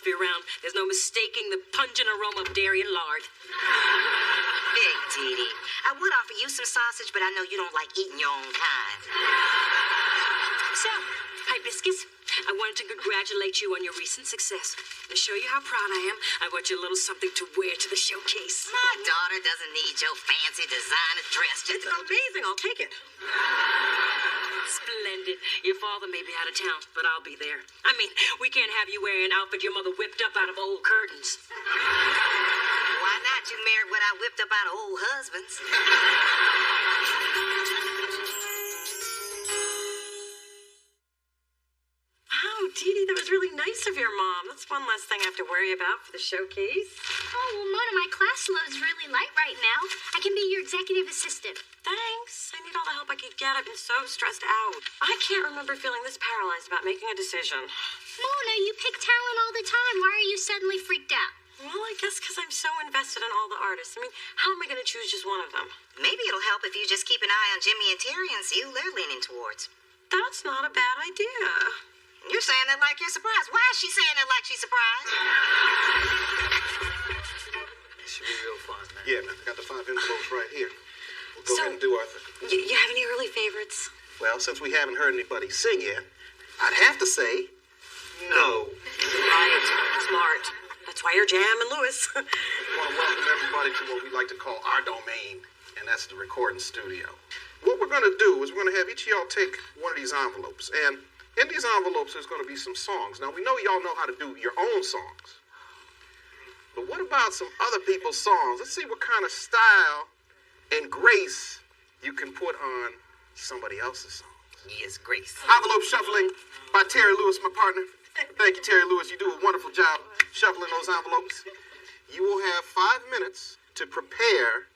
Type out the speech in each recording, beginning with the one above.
philosophy around. There's no mistaking the pungent aroma of dairy and lard. Big Dee, I would offer you some sausage, but I know you don't like eating your own kind. So, Hibiscus, I wanted to congratulate you on your recent success. To show you how proud I am, I bought you a little something to wear to the showcase. My daughter doesn't need your fancy designer dress. It's amazing. I'll take it. Splendid. Your father may be out of town, but I'll be there. I mean, we can't have you wearing an outfit your mother whipped up out of old curtains. Why not? You married what I whipped up out of old husbands. Oh, Dee Dee, that was really nice of your mom. That's one less thing I have to worry about for the showcase. Oh, well, Mona, my class load's really light right now. I can be your executive assistant. Thanks. I need all the help I can get. I've been so stressed out. I can't remember feeling this paralyzed about making a decision. Mona, you pick talent all the time. Why are you suddenly freaked out? Well, I guess because I'm so invested in all the artists. I mean, how am I going to choose just one of them? Maybe it'll help if you just keep an eye on Jimmy and Terry and see who they're leaning towards. That's not a bad idea. You're saying that like you're surprised. Why is she saying that like she's surprised? It should be real fun, man. Yeah, man. I got the 5 envelopes right here. We'll go ahead and do our thing. You have any early favorites? Well, since we haven't heard anybody sing yet, I'd have to say no. Right. Smart. That's why you're Jam and Lewis. I want to welcome everybody to what we like to call our domain, and that's the recording studio. What we're going to do is we're going to have each of y'all take one of these envelopes, and in these envelopes there's going to be some songs. Now, we know y'all know how to do your own songs, but what about some other people's songs? Let's see what kind of style and grace you can put on somebody else's songs. Yes, Grace. Envelope shuffling by Terry Lewis, my partner. Thank you, Terry Lewis. You do a wonderful job shuffling those envelopes. You will have 5 minutes to prepare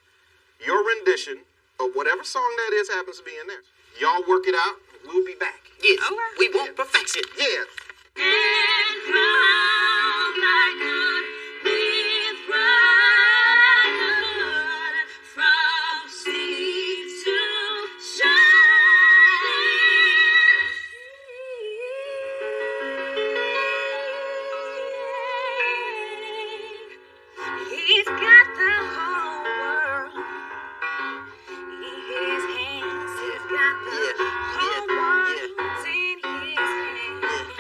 your rendition of whatever song that is happens to be in there. Y'all work it out. We'll be back. Yes, we want perfection. Yeah. And round like good with brotherhood from sea to shine. He's got the whole world in his hands. He's got the whole world in his hands.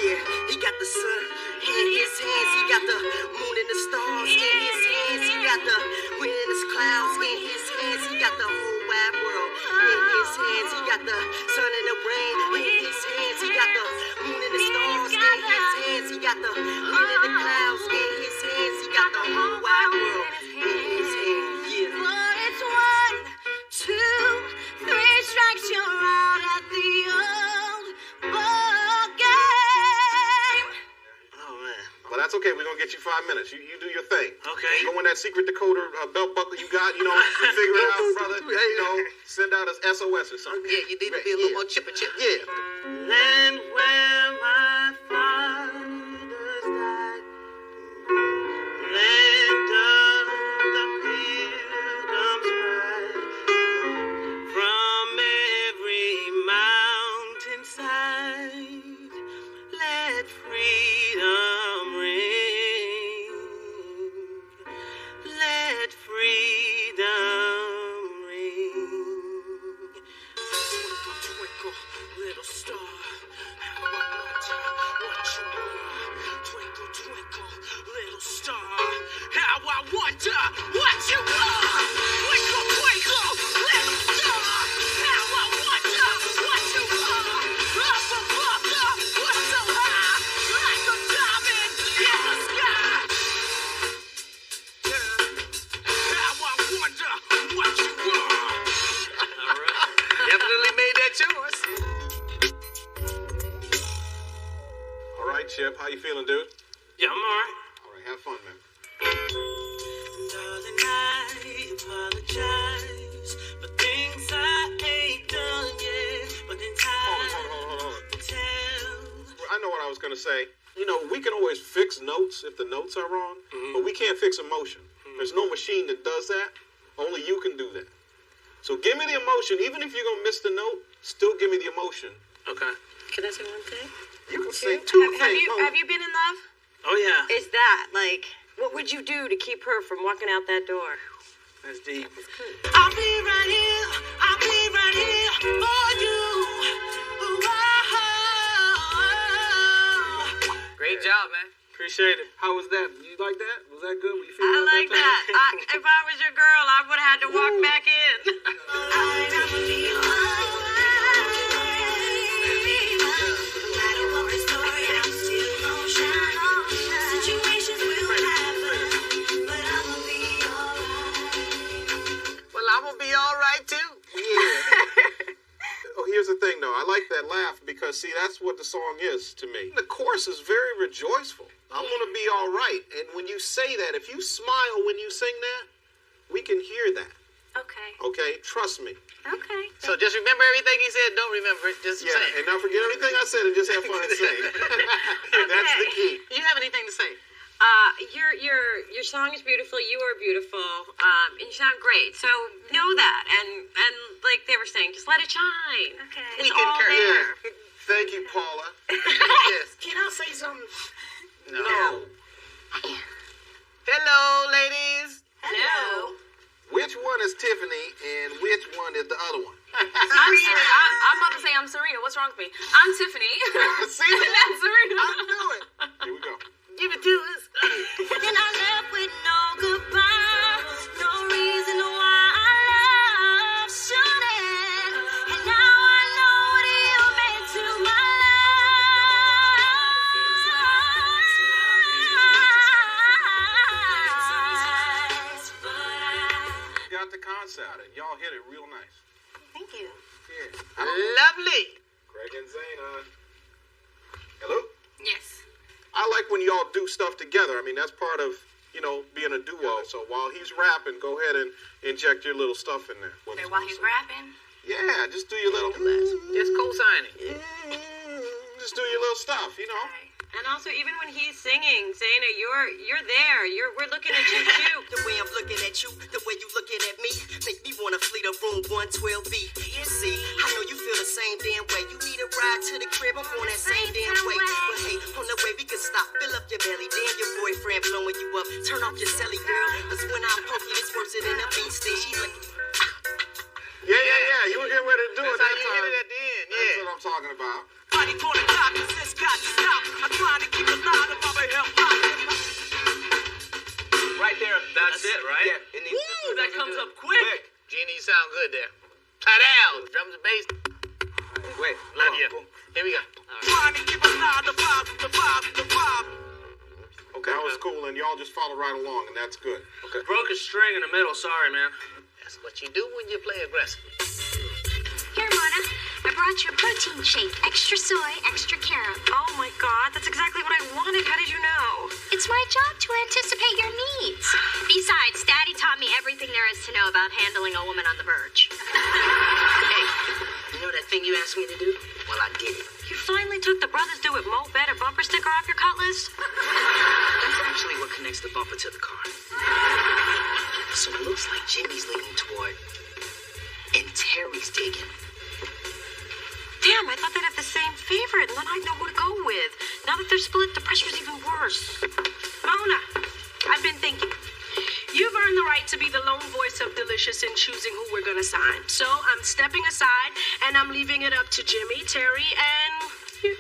Yeah, he got the sun in his hands. He got the moon and the stars in his hands. He got the wind and the clouds in his hands. He got the whole wide world in his hands. He got the sun and the rain in his hands. He got the moon and the stars in his hands. He got the wind and the clouds in his hands. He got the whole wide world in his hands. Yeah. But it's 1, 2, 3 strikes, you're out at the old ball game. Oh, man. Well, that's okay. We're going to get you 5 minutes. You do your thing. Okay. Go in that secret decoder belt buckle you got, figure it out, brother. Send out an SOS or something. Yeah, you need to be a little more chipper chip. Yeah. Land where my fathers died, land of the pilgrim's pride, from every mountainside, let freedom ring, let freedom ring. Twinkle, little star, how I wonder what you are. Twinkle, twinkle, little star, how I wonder what you are. Twinkle, twinkle, little star, how I wonder what you are. Up above the world so high, like a diamond in the sky. How I wonder what you are. All right. Definitely made that choice. All right, Chip. How you feeling, dude? Yeah, I'm all right. All right. Have fun, man. Darling, I apologize for things I ain't done yet, but in time Hold on. will tell. I know what I was going to say. We can always fix notes if the notes are wrong, but we can't fix emotion. There's no machine that does that. Only you can do that. So give me the emotion. Even if you're going to miss the note, still give me the emotion, Okay. Can I say one thing? You can sing two Have things. you been in love? Oh, yeah. Is that, like, what would you do to keep her from walking out that door? That's deep. I'll be right here. I'll be right here for you. Great job, man. Appreciate it. How was that? You like that? Was that good? Were you feeling I like that. If I was your girl, I would have had to walk back in. Well, I'm gonna be all right, too. Oh, here's the thing, though. I like that laugh because, see, that's what the song is to me. The chorus is very rejoiceful. I'm going to be all right. And when you say that, if you smile when you sing that, we can hear that. Okay. Okay? Trust me. Okay. So just remember everything he said. Don't remember it. Just say it. And now forget everything I said and just have fun and sing. That's the key. Do you have anything to say? Your song is beautiful. You are beautiful. And you sound great. So know that. And like they were saying, just let it shine. Okay. It's We all concur. there. Thank you, Paula. Yes. Can I say something? No. Hello, ladies. Hello. Which one is Tiffany and which one is the other one? Serena. I'm about to say I'm Serena. What's wrong with me? I'm Tiffany. See? That's Serena. I knew it. Here we go. Give it to us. And I left with no goodbye, no reason why I love shooting. And now I know what you meant to my life. Got the concept out of it. Y'all hit it real nice. Thank you. Yeah. Lovely. Greg and Zayna. Hello? Yes. I like when y'all do stuff together. I mean, that's part of, being a duo. So while he's rapping, go ahead and inject your little stuff in there. Okay, while he's rapping. Yeah, just do your little... Just co-signing. Just do your little stuff, And also, even when he's singing, Zaina, you're there. We're looking at you too. The way I'm looking at you, the way you looking at me, make me wanna flee the room 112B. You see, I know you feel the same damn way. You need a ride to the crib, I'm on that same damn way. But hey, on the way we can stop, fill up your belly. Damn, your boyfriend blowing you up. Turn off your celly, girl. Cause when I'm poking, it's worse than a bee sting. She's like, Yeah. You were getting ready to do it That's how that you time. hit it at the end. That's Yeah. what I'm talking about. body corner doctors, this got to stop. I'm trying to keep it loud above a hip hop. Right there. That's it, right? Yeah. And Woo, that comes up quick. Genie, you sound good there. Ta-down. Drums and bass. Wait, Love you. Here we go. trying to keep it loud, the vibe. Okay, that was cool, and y'all just followed right along, and that's good. Okay. Broke a string in the middle. Sorry, man. That's what you do when you play aggressive. Here, Mona. I brought you a protein shake. Extra soy, extra carrot. Oh my God, that's exactly what I wanted. How did you know? It's my job to anticipate your needs. Besides, Daddy taught me everything there is to know about handling a woman on the verge. Hey, you know that thing you asked me to do? Well, I did it. You finally took the Brothers Do It Mo Better bumper sticker off your cut list? That's actually what connects the bumper to the car. So it looks like Jimmy's leaning toward, and Terry's digging. Damn, I thought they'd have the same favorite, and then I'd know who to go with. Now that they're split, the pressure's even worse. Mona, I've been thinking. You've earned the right to be the lone voice of Delicious in choosing who we're gonna sign. So I'm stepping aside, and I'm leaving it up to Jimmy, Terry, and you.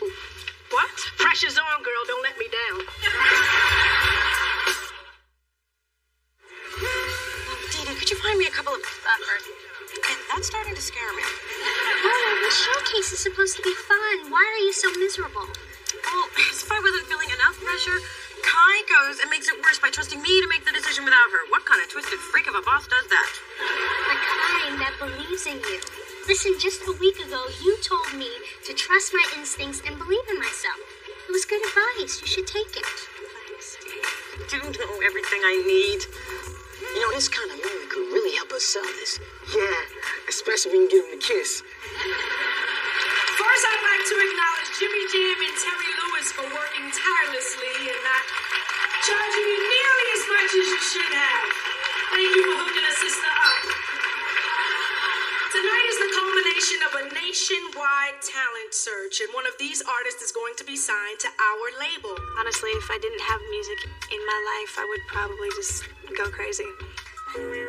What? Pressure's on, girl. Don't let me down. Dina, could you find me a couple of... That's starting to scare me. Mona, the showcase is supposed to be fun. Why are you so miserable? Well, as if I wasn't feeling enough pressure, Kai goes and makes it worse by trusting me to make the decision without her. What kind of twisted freak of a boss does that? The kind that believes in you. Listen, just a week ago, you told me to trust my instincts and believe in myself. It was good advice. You should take it. I do know everything I need. You know, this kind of moment could really help us sell this. Yeah, especially when you give him a kiss. First, I'd like to acknowledge Jimmy Jam and Terry Lewis for working tirelessly and not charging you nearly as much as you should have. Thank you for hooking a sister up. Tonight is the culmination culmination of a nationwide talent search, and one of these artists is going to be signed to our label. Honestly, if I didn't have music in my life, I would probably just go crazy. When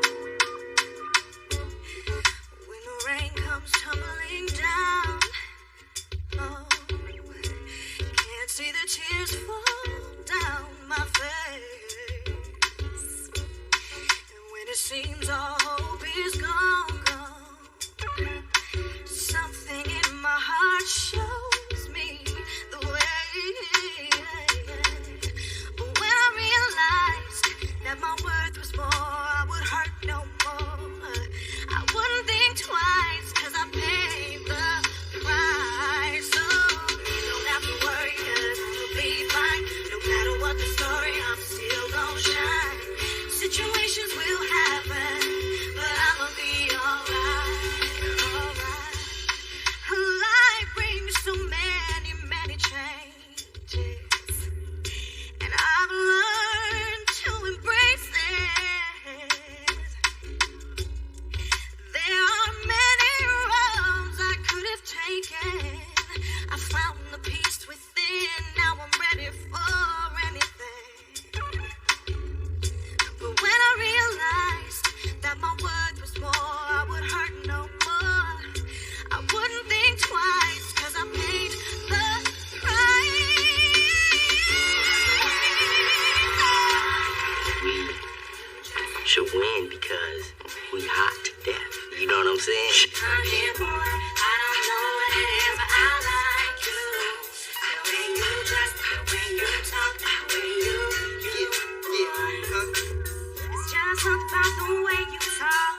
the rain comes tumbling down, oh, can't see the tears fall down my face. And when it seems all hope is gone, something in my heart shows me the way. But when I realized that my worth was more, I would hurt no more. I wouldn't think twice, 'cause I paid the price. So you don't have to worry, 'cause you'll be fine. No matter what the story, I'm still gonna shine. Situations will happen, but I'ma be alright. Life brings so many, many changes, and I've learned to embrace it. There are many roads I could have taken. I found the peace within. Now I'm ready for anything. But when I realized that my worth was more, I would hurt no more. I wouldn't think twice, 'cause I paid the price. Should win because we hot to death. You know what I'm saying? I'm here, boy. I don't know what it is, but I like you. The way you dress, the way you talk, the way you It's just something about the way you talk,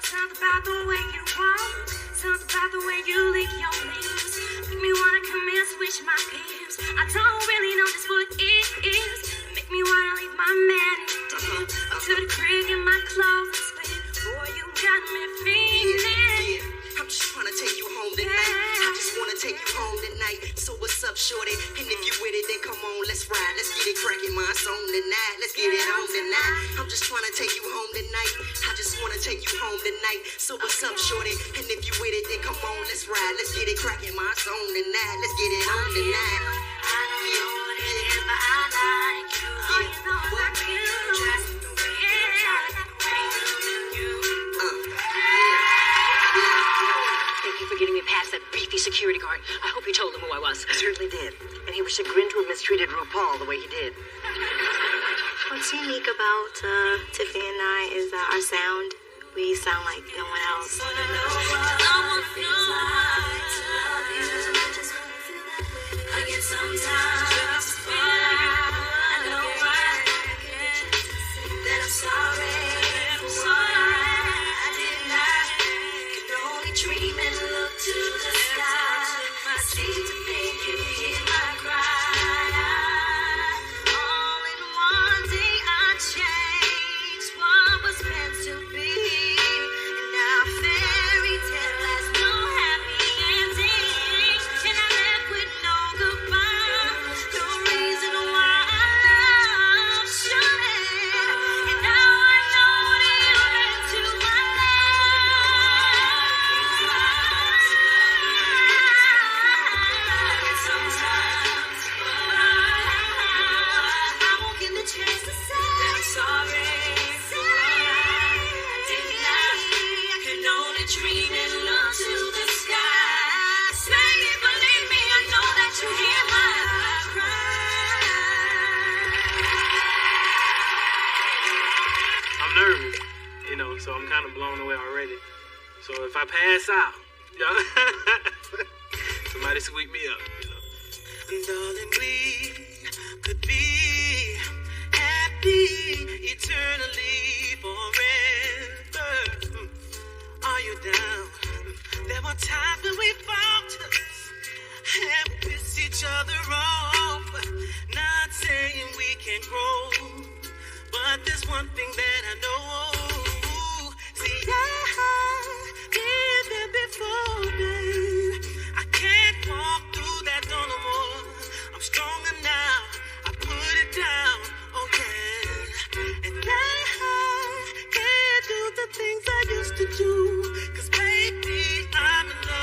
something about the way you walk, something about the way you lick your lips. Make me wanna come and switch my hips. I don't really know just what it is. Make me wanna leave my man and dip up to the crib in my clothes and split. Boy, you got me feeling. I'm just trying to take you home tonight. I just wanna take you home tonight. So what's up, shorty? And if you with it, then come on, let's ride. Let's get it cracking, my song tonight. Let's get it on tonight. I'm just trying to take you home tonight. I just wanna take you home tonight. So what's up, shorty? And if you with it, then come on, let's ride. Let's get it cracking, my song tonight. Let's get it on tonight. I don't know what it is, but I like you. You know what you dress, the way you talk, the way you Thank you for getting me past that beefy security guard. I hope you told him who I was. I certainly did. And he was chagrined to have mistreated RuPaul the way he did. What's unique about Tiffany and I is our sound. We sound like no one else. Nervous, you know, so I'm kind of blown away already. So if I pass out, you know, somebody sweep me up, you know. Darling, we could be happy eternally forever. Are you down? There were times when we fought and pissed each other off. Not saying we can't grow, but there's one thing that I know. See, I've been there before, babe. I can't walk through that door no more. I'm stronger now. I put it down, oh yeah. And I can't do the things I used to do. 'Cause baby, I'm in love.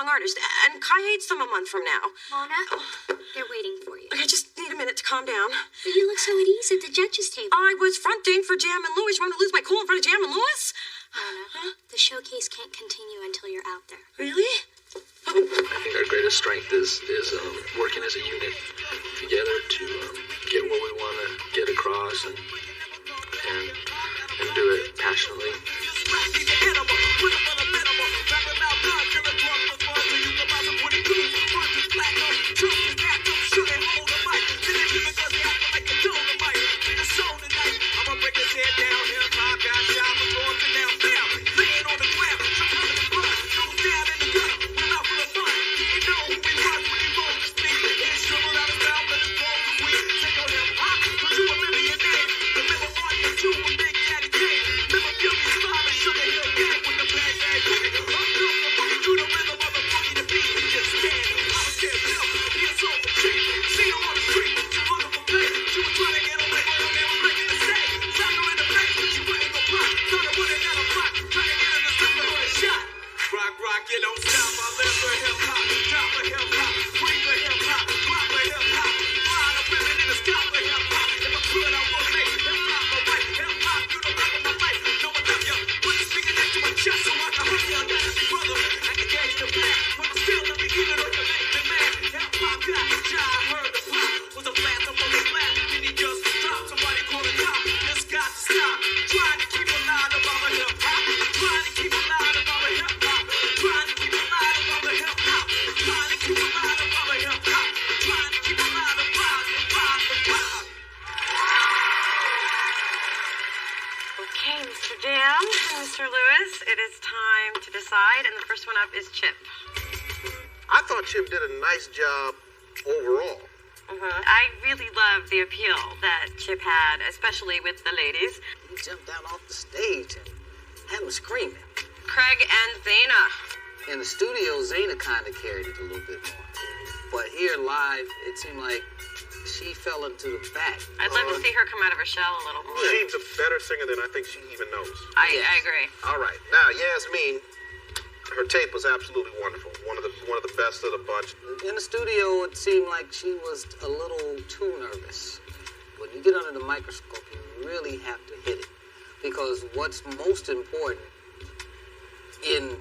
wrong artist. And Kai hates them a month from now. Mona, they're waiting for you. I just need a minute to calm down. But you look so at ease at the judges' table. I was fronting for Jam and Lewis. You want me to lose my cool in front of Jam and Lewis? Mona, the showcase can't continue until you're out there. Really? I think our greatest strength is working as a unit together to get what we want to get across and do it passionately. Okay, Mr. Jam and Mr. Lewis, it is time to decide, and the first one up is Chip. I thought Chip did a nice job overall. I really love the appeal that Chip had, especially with the ladies. He jumped out off the stage and had them screaming. Craig and Zaina. In the studio, Zaina kind of carried it a little bit more. But here live, it seemed like she fell into the back. I'd love to see her come out of her shell a little more. She's a better singer than I think she even knows. I agree. All right. Now, Yasmin, her tape was absolutely wonderful. One of the best of the bunch. In the studio, it seemed like she was a little too nervous. When you get under the microscope, you really have to hit it. Because what's most important in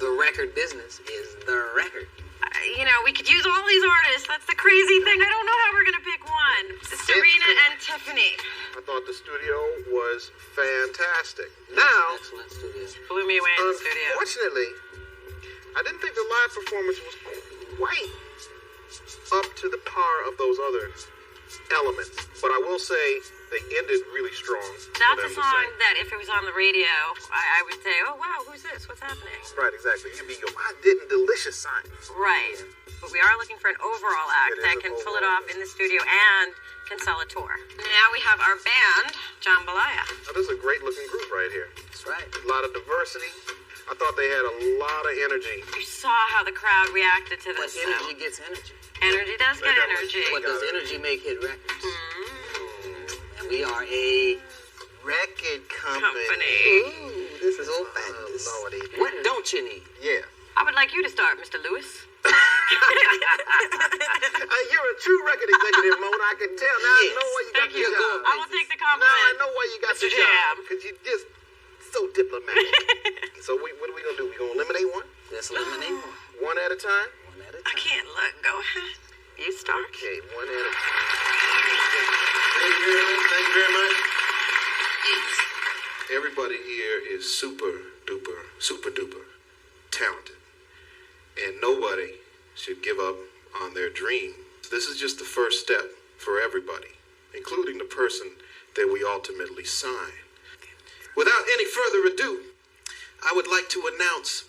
the record business is the record. We could use all these artists. That's the crazy thing. I don't know how we're going to pick one. Serena and Tiffany. I thought the studio was fantastic. Now, excellent studio. Blew me away in the studio. Unfortunately, I didn't think the live performance was quite up to the par of those other elements. But I will say they ended really strong. That's a song that if it was on the radio, I would say, oh, wow, who's this? What's happening? Right, exactly. You'd be going, why didn't Delicious sign? Right. But we are looking for an overall act that can pull it off in the studio and can sell a tour. Now we have our band, Jambalaya. Now, this is a great looking group right here. That's right. A lot of diversity. I thought they had a lot of energy. You saw how the crowd reacted to this. But energy gets energy. Energy does get energy. What does energy make hit records? And we are a record company. Ooh, this is old fashioned. Lordy. What don't you need? Yeah. I would like you to start, Mr. Lewis. You're a true record executive, Mona. I can tell. Now I know why you got the job. I will take the compliment. Now I know why you got Mr. the Jam. job. Because you're just so diplomatic. So what are we going to do? We going to eliminate one? Let's eliminate one. One at a time? One at a time. I can't look. Go ahead. You start. Okay, one at a time. Thank you very much. Everybody here is super duper talented. And nobody should give up on their dream. This is just the first step for everybody, including the person that we ultimately sign. Without any further ado, I would like to announce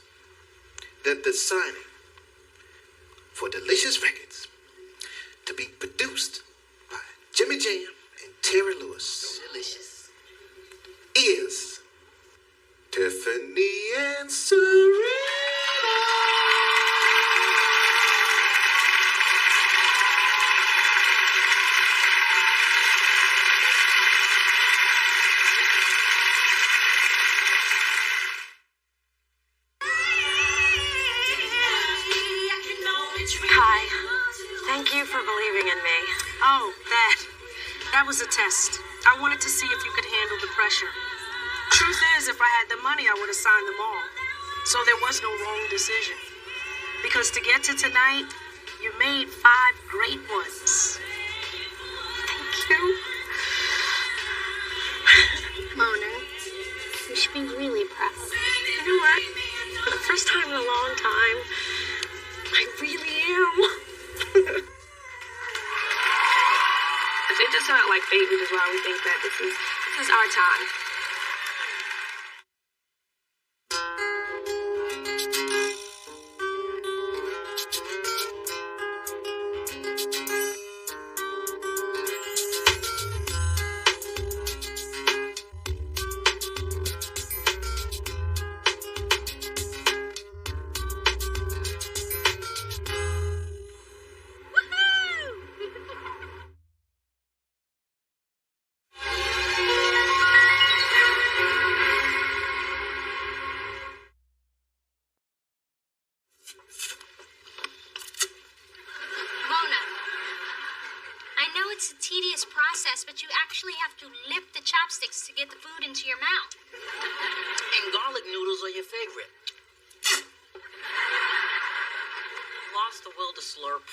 that the signing for Delicious Records to be produced by Jimmy Jam and Terry Lewis. Delicious. Is Tiffany and Serena. Hi. Thank you for believing in me. Oh, that was a test. I wanted to see if you could handle the pressure. Truth is, if I had the money, I would have signed them all. So there was no wrong decision. Because to get to tonight, you made 5 great ones. Thank you. Mona, you should be really proud. You know what? For the first time in a long time, I really am. It just felt like fate, which is why we think that this is our time. It's a tedious process, but you actually have to lift the chopsticks to get the food into your mouth. And garlic noodles are your favorite. Lost the will to slurp.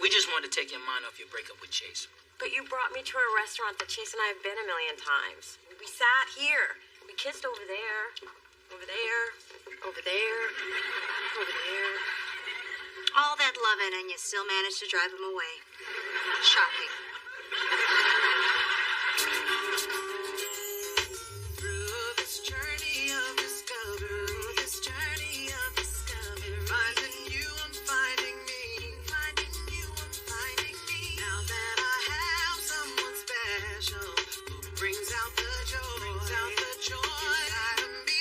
We just wanted to take your mind off your breakup with Chase. But you brought me to a restaurant that Chase and I have been a million times. We sat here. We kissed over there, over there, over there, over there. All that loving, and you still managed to drive him away. Shocking. Through this journey of discovery, finding you, I'm finding me, finding you, I'm finding me. Now that I have someone special who brings out the joy, inside of me.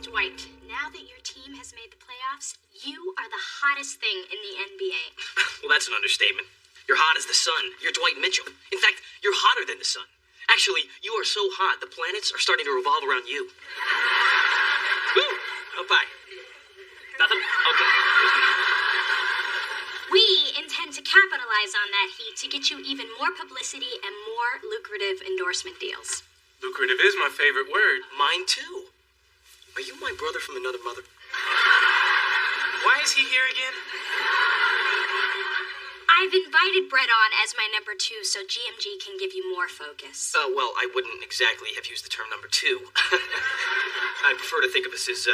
Dwight, now that your team has made the playoffs, you are the hottest thing in the NBA. Well, that's an understatement. You're hot as the sun. You're Dwight Mitchell. In fact, you're hotter than the sun. Actually, you are so hot, the planets are starting to revolve around you. Woo! Oh, bye. Nothing? Okay. We intend to capitalize on that heat to get you even more publicity and more lucrative endorsement deals. Lucrative is my favorite word. Mine too. Are you my brother from another mother? Why is he here again? I've invited Brett on as my number 2 so GMG can give you more focus. Well, I wouldn't exactly have used the term number 2. I prefer to think of us as,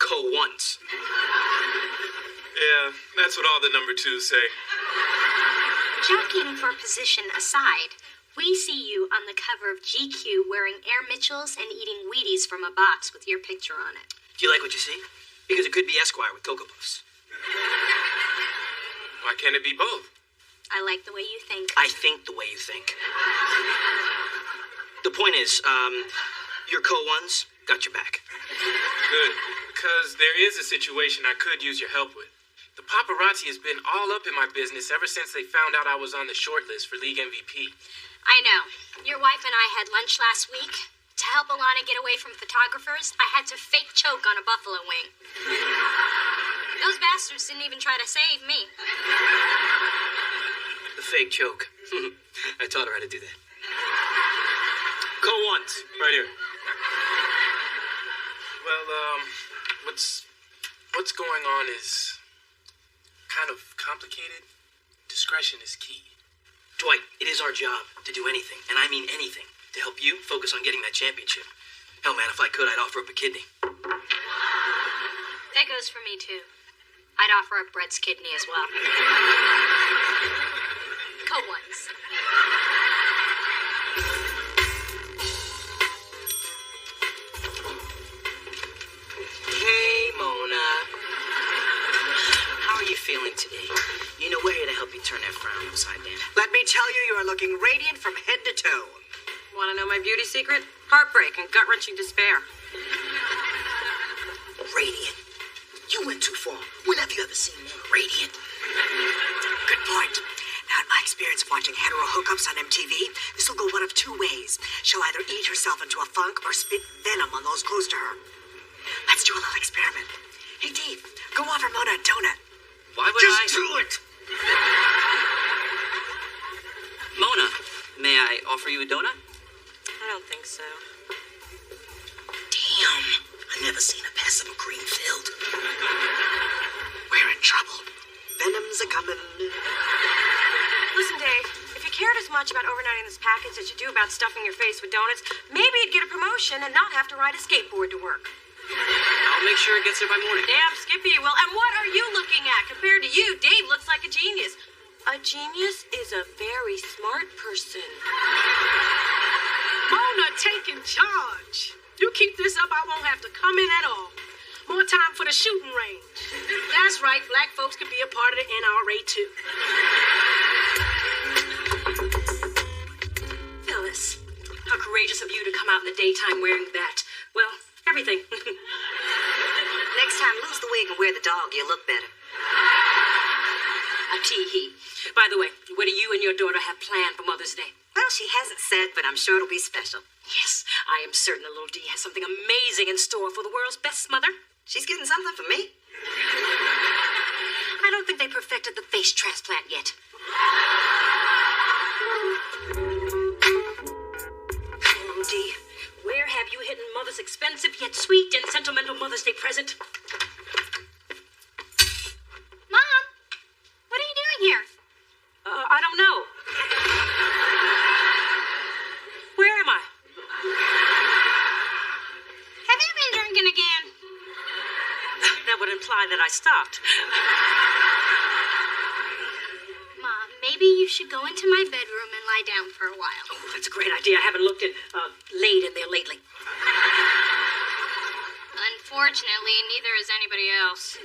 co-ones. Yeah, that's what all the number 2s say. Jockeying for position aside, we see you on the cover of GQ wearing Air Mitchells and eating Wheaties from a box with your picture on it. Do you like what you see? Because it could be Esquire with Cocoa Puffs. Why can't it be both? I like the way you think. I think the way you think. The point is, your co-ones got your back. Good, because there is a situation I could use your help with. The paparazzi has been all up in my business ever since they found out I was on the short list for League MVP. I know. Your wife and I had lunch last week. To help Alana get away from photographers, I had to fake choke on a buffalo wing. Those bastards didn't even try to save me. The fake choke. I taught her how to do that. Co-ones, right here. Well, what's going on is kind of complicated. Discretion is key. Dwight, it is our job to do anything, and I mean anything, to help you focus on getting that championship. Hell, man, if I could, I'd offer up a kidney. That goes for me, too. I'd offer up Brett's kidney as well. Co-ones. Hey, Mona. How are you feeling today? We're here to help you turn that frown upside down. Let me tell you, you are looking radiant from head to toe. Want to know my beauty secret? Heartbreak and gut-wrenching despair. Radiant. You went too far. When have you ever seen more radiant? Good point. Now, in my experience of watching hetero hookups on MTV, this will go one of two ways. She'll either eat herself into a funk or spit venom on those close to her. Let's do a little experiment. Hey, Dave, go offer Mona a donut. Why would Just do it! Mona, may I offer you a donut? I don't think so. Damn, I've never seen a passive green filled. We're in trouble. Venom's a-coming. Listen, Dave, if you cared as much about overnighting this package as you do about stuffing your face with donuts, maybe you'd get a promotion and not have to ride a skateboard to work. I'll make sure it gets there by morning. Damn, Skippy, well, and what are you looking at? Compared to you, Dave looks like a genius. A genius is a very smart person. Mona taking charge. You keep this up, I won't have to come in at all. More time for the shooting range. That's right, black folks can be a part of the NRA too. Phyllis, how courageous of you to come out in the daytime wearing that. Well, everything. Next time, lose the wig and wear the dog. You'll look better. A tee-hee. By the way, what do you and your daughter have planned for Mother's Day? Well, she hasn't said, but I'm sure it'll be special. Yes, I am certain the little Dee has something amazing in store for the world's best mother. She's getting something for me. I don't think they perfected the face transplant yet. Oh, Dee, where have you hidden Mother's expensive yet sweet and sentimental Mother's Day present? Mom, what are you doing here? I don't know. Where am I? Have you been drinking again? That would imply that I stopped. Mom, maybe you should go into my bedroom and lie down for a while. Oh, that's a great idea. I haven't looked at laid in there lately. Unfortunately, neither has anybody else.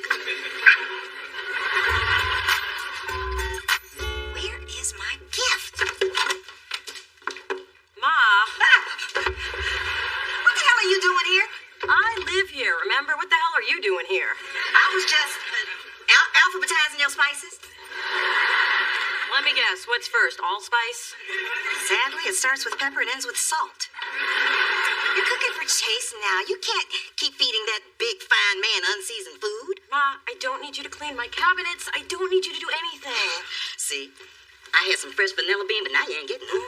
Where is my gift? Ma. What the hell are you doing here? I live here, remember? What the hell are you doing here? I was just alphabetizing your spices. Let me guess, what's first, allspice? Sadly, it starts with pepper and ends with salt. You're cooking for Chase now. You can't keep feeding that big, fine man unseasoned food. Ma, I don't need you to clean my cabinets. I don't need you to do anything. See, I had some fresh vanilla bean, but now you ain't getting them.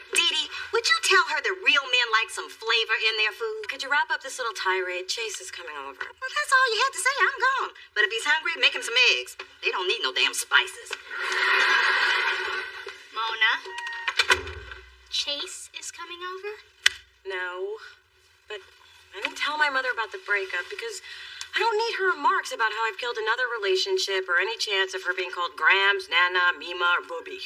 Dee Dee, would you tell her that real men like some flavor in their food? Could you wrap up this little tirade? Chase is coming over. Well, that's all you had to say. I'm gone. But if he's hungry, make him some eggs. They don't need no damn spices. Mona, Chase is coming over? No, but I didn't tell my mother about the breakup because I don't need her remarks about how I've killed another relationship or any chance of her being called Grams, Nana, Mima, or Booby.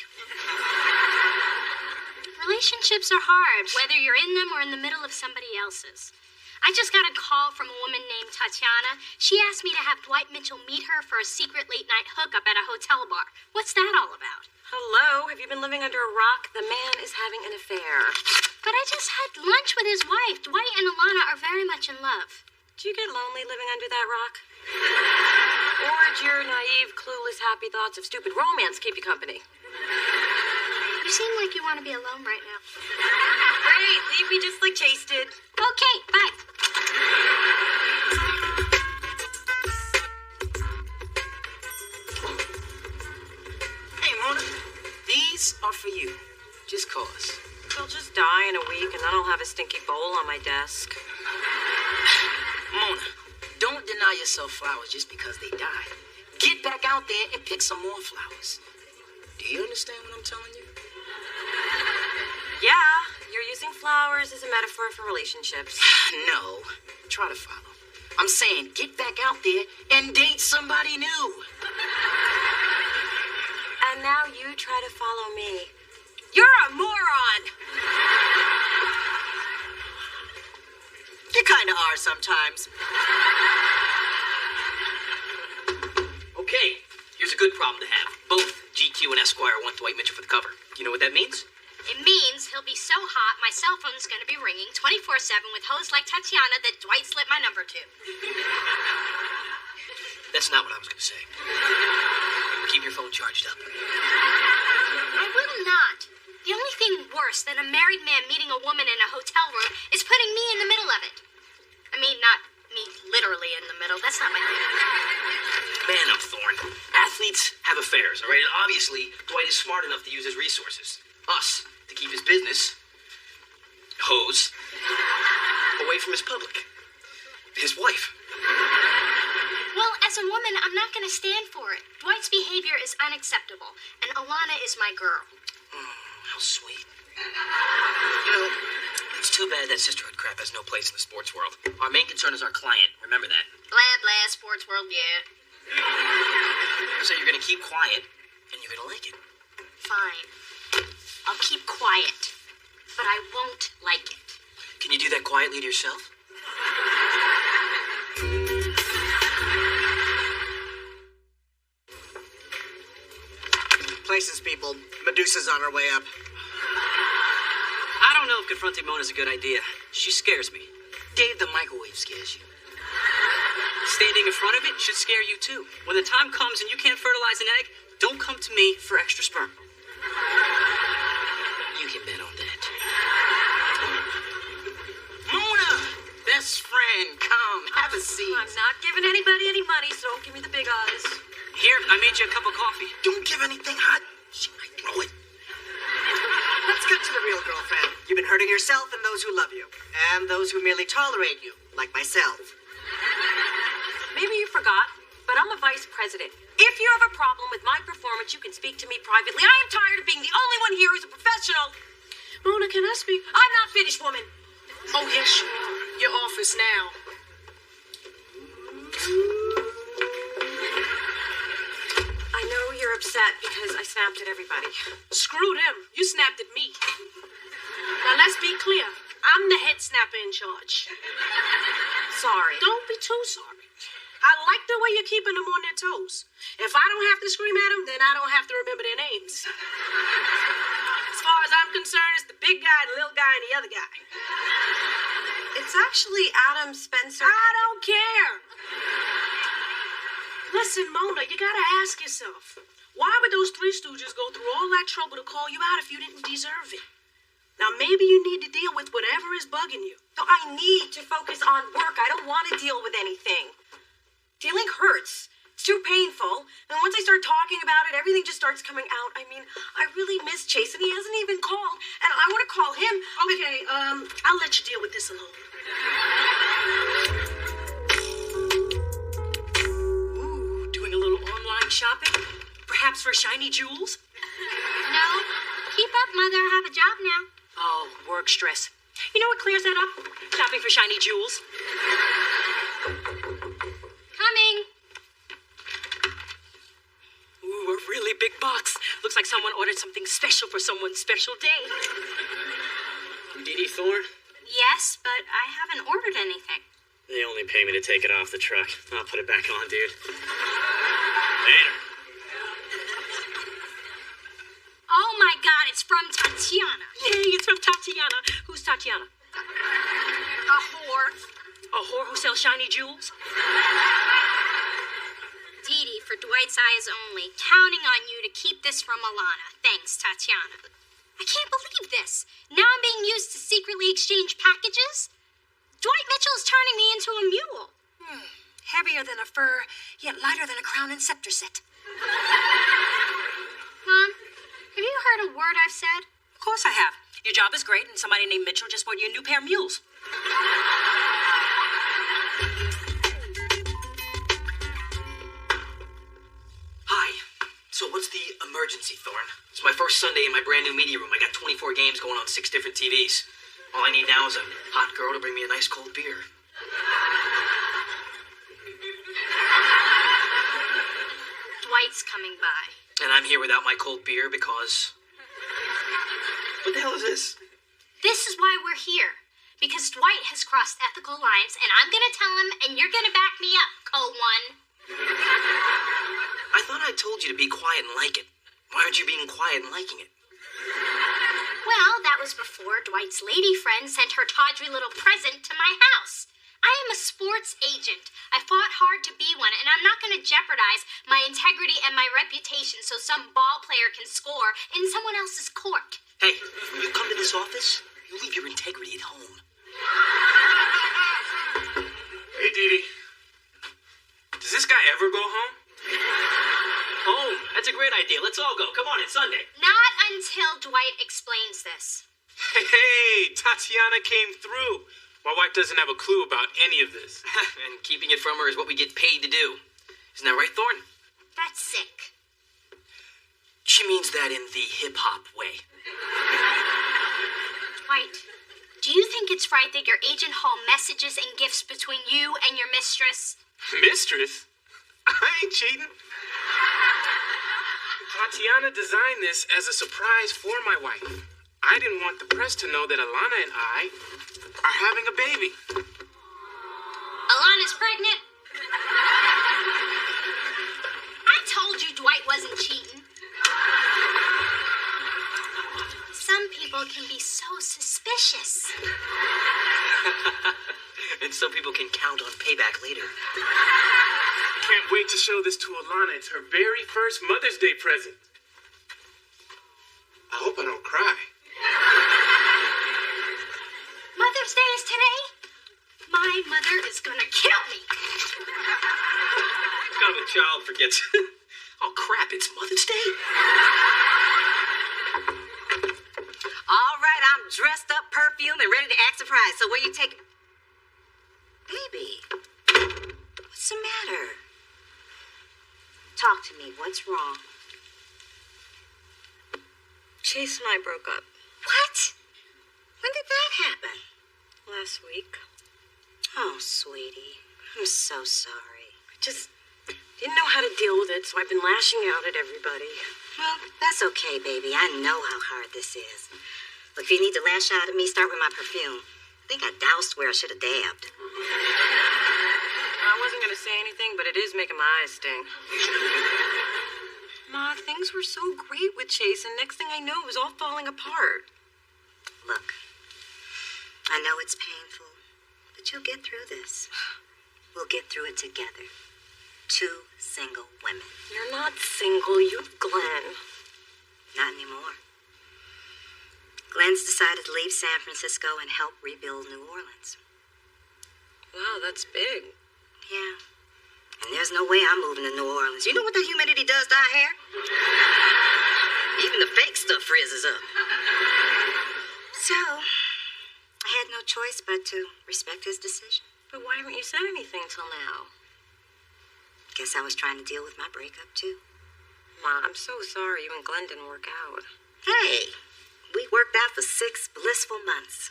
Relationships are hard, whether you're in them or in the middle of somebody else's. I just got a call from a woman named Tatiana. She asked me to have Dwight Mitchell meet her for a secret late-night hookup at a hotel bar. What's that all about? Hello? Have you been living under a rock? The man is having an affair. But I just had lunch with his wife. Dwight and Alana are very much in love. Do you get lonely living under that rock? Or do your naive, clueless, happy thoughts of stupid romance keep you company? You seem like you want to be alone right now. Great, leave me just like Chase did. Okay, bye. Hey, Mona, these are for you. Just cause. They'll just die in a week, and then I'll have a stinky bowl on my desk. Mona, don't deny yourself flowers just because they died. Get back out there and pick some more flowers. Do you understand what I'm telling you? Yeah, you're using flowers as a metaphor for relationships. No, try to follow. I'm saying get back out there and date somebody new. And now you try to follow me. You're a moron! You kind of are sometimes. Okay, here's a good problem to have. Both GQ and Esquire want Dwight Mitchell for the cover. You know what that means? It means he'll be so hot, my cell phone's gonna be ringing 24/7 with hoes like Tatiana that Dwight slipped my number to. That's not what I was going to say. Keep your phone charged up. I will not. The only thing worse than a married man meeting a woman in a hotel room is putting me in the middle of it. I mean, not me literally in the middle. That's not my thing. Man up, Thorne. Athletes have affairs, all right? And obviously, Dwight is smart enough to use his resources. Us, to keep his business, hoes, away from his public. His wife. Well, as a woman, I'm not going to stand for it. Dwight's behavior is unacceptable, and Alana is my girl. How sweet. You know, it's too bad that sisterhood crap has no place in the sports world. Our main concern is our client. Remember that. Blah, blah, sports world, yeah. So you're going to keep quiet, and you're going to like it. Fine. I'll keep quiet, but I won't like it. Can you do that quietly to yourself? Places, people. Medusa's on her way up. I don't know if confronting Mona's a good idea. She scares me. Dave, the microwave scares you. Standing in front of it should scare you too. When the time comes and you can't fertilize an egg, don't come to me for extra sperm. You can bet on that. Mona! Best friend, come, have a seat. I'm not giving anybody any money, so don't give me the big eyes. Here, I made you a cup of coffee. Don't give anything hot. She might throw it. Let's get to the real girlfriend. You've been hurting yourself and those who love you. And those who merely tolerate you, like myself. Maybe you forgot, but I'm a vice president. If you have a problem with my performance, you can speak to me privately. I am tired of being the only one here who's a professional. Mona, can I speak? I'm not finished, woman. Oh, yes, you are. Your office now. I know you're upset because I snapped at everybody. Screw them. You snapped at me. Now, let's be clear. I'm the head snapper in charge. Sorry. Don't be too sorry. I like the way you're keeping them on their toes. If I don't have to scream at them, then I don't have to remember their names. As far as I'm concerned, it's the big guy, the little guy, and the other guy. It's actually Adam Spencer. I don't care. Listen, Mona, you gotta ask yourself, why would those Three Stooges go through all that trouble to call you out if you didn't deserve it? Now, maybe you need to deal with whatever is bugging you. No, I need to focus on work. I don't want to deal with anything. Dealing hurts. It's too painful. And once I start talking about it, everything just starts coming out. I mean, I really miss Chase, and he hasn't even called. And I want to call him. Okay, I'll let you deal with this alone. Ooh, doing a little online shopping? Perhaps for shiny jewels? No. Keep up, Mother. I have a job now. Oh, work stress. You know what clears that up? Shopping for shiny jewels. Coming. Ooh, a really big box. Looks like someone ordered something special for someone's special day. Dee Dee Thorne? Yes, but I haven't ordered anything. They only pay me to take it off the truck. I'll put it back on, dude. Later. Oh my God, it's from Tatiana. Yay, it's from Tatiana. Who's Tatiana? A whore. A whore who sells shiny jewels? Dee Dee, for Dwight's eyes only. Counting on you to keep this from Alana. Thanks, Tatiana. I can't believe this. Now I'm being used to secretly exchange packages? Dwight Mitchell's turning me into a mule. Heavier than a fur, yet lighter than a crown and scepter set. Mom, have you heard a word I've said? Of course I have. Your job is great, and somebody named Mitchell just bought you a new pair of mules. Hi. So what's the emergency, Thorne? It's my first Sunday in my brand new media room. I got 24 games going on 6 different TVs. All I need now is a hot girl to bring me a nice cold beer. Dwight's coming by. And I'm here without my cold beer because... What the hell is this? This is why we're here. Because Dwight has crossed ethical lines, and I'm gonna tell him, and you're gonna back me up, Co-1. I thought I told you to be quiet and like it. Why aren't you being quiet and liking it? Well, that was before Dwight's lady friend sent her tawdry little present to my house. I am a sports agent. I fought hard to be one, and I'm not going to jeopardize my integrity and my reputation so some ball player can score in someone else's court. Hey, when you come to this office, you leave your integrity at home. Hey, Dee Dee. Does this guy ever go home? Home? That's a great idea. Let's all go. Come on, it's Sunday. Not until Dwight explains this. Hey, Tatiana came through. My wife doesn't have a clue about any of this. And keeping it from her is what we get paid to do. Isn't that right, Thorne? That's sick. She means that in the hip-hop way. Dwight, do you think it's right that your agent haul messages and gifts between you and your mistress? Mistress? I ain't cheating. Tatiana designed this as a surprise for my wife. I didn't want the press to know that Alana and I are having a baby. Alana's pregnant. I told you Dwight wasn't cheating. Some people can be so suspicious. And some people can count on payback later. Can't wait to show this to Alana. It's her very first Mother's Day present. I hope I don't cry. Mother's Day is today? My mother is gonna kill me. What kind of a child forgets? Oh, crap, it's Mother's Day? All right, I'm dressed up, perfume, and ready to act surprised. So where you take... Baby, what's the matter? Talk to me. What's wrong? Chase and I broke up. What? When did that happen? Last week. Oh, sweetie. I'm so sorry. I just didn't know how to deal with it, so I've been lashing out at everybody. Well, that's okay, baby. I know how hard this is. Look, if you need to lash out at me, start with my perfume. I think I doused where I should have dabbed. I wasn't going to say anything, but it is making my eyes sting. Ma, things were so great with Chase, and next thing I know, it was all falling apart. Look, I know it's painful, but you'll get through this. We'll get through it together. 2 single women. You're not single. You've Glenn. Not anymore. Glenn's decided to leave San Francisco and help rebuild New Orleans. Wow, that's big. Yeah. And there's no way I'm moving to New Orleans. You know what that humidity does to our hair? Even the fake stuff frizzes up. So, I had no choice but to respect his decision. But why haven't you said anything till now? Guess I was trying to deal with my breakup, too. Ma, I'm so sorry you and Glenn didn't work out. Hey, we worked out for 6 blissful months.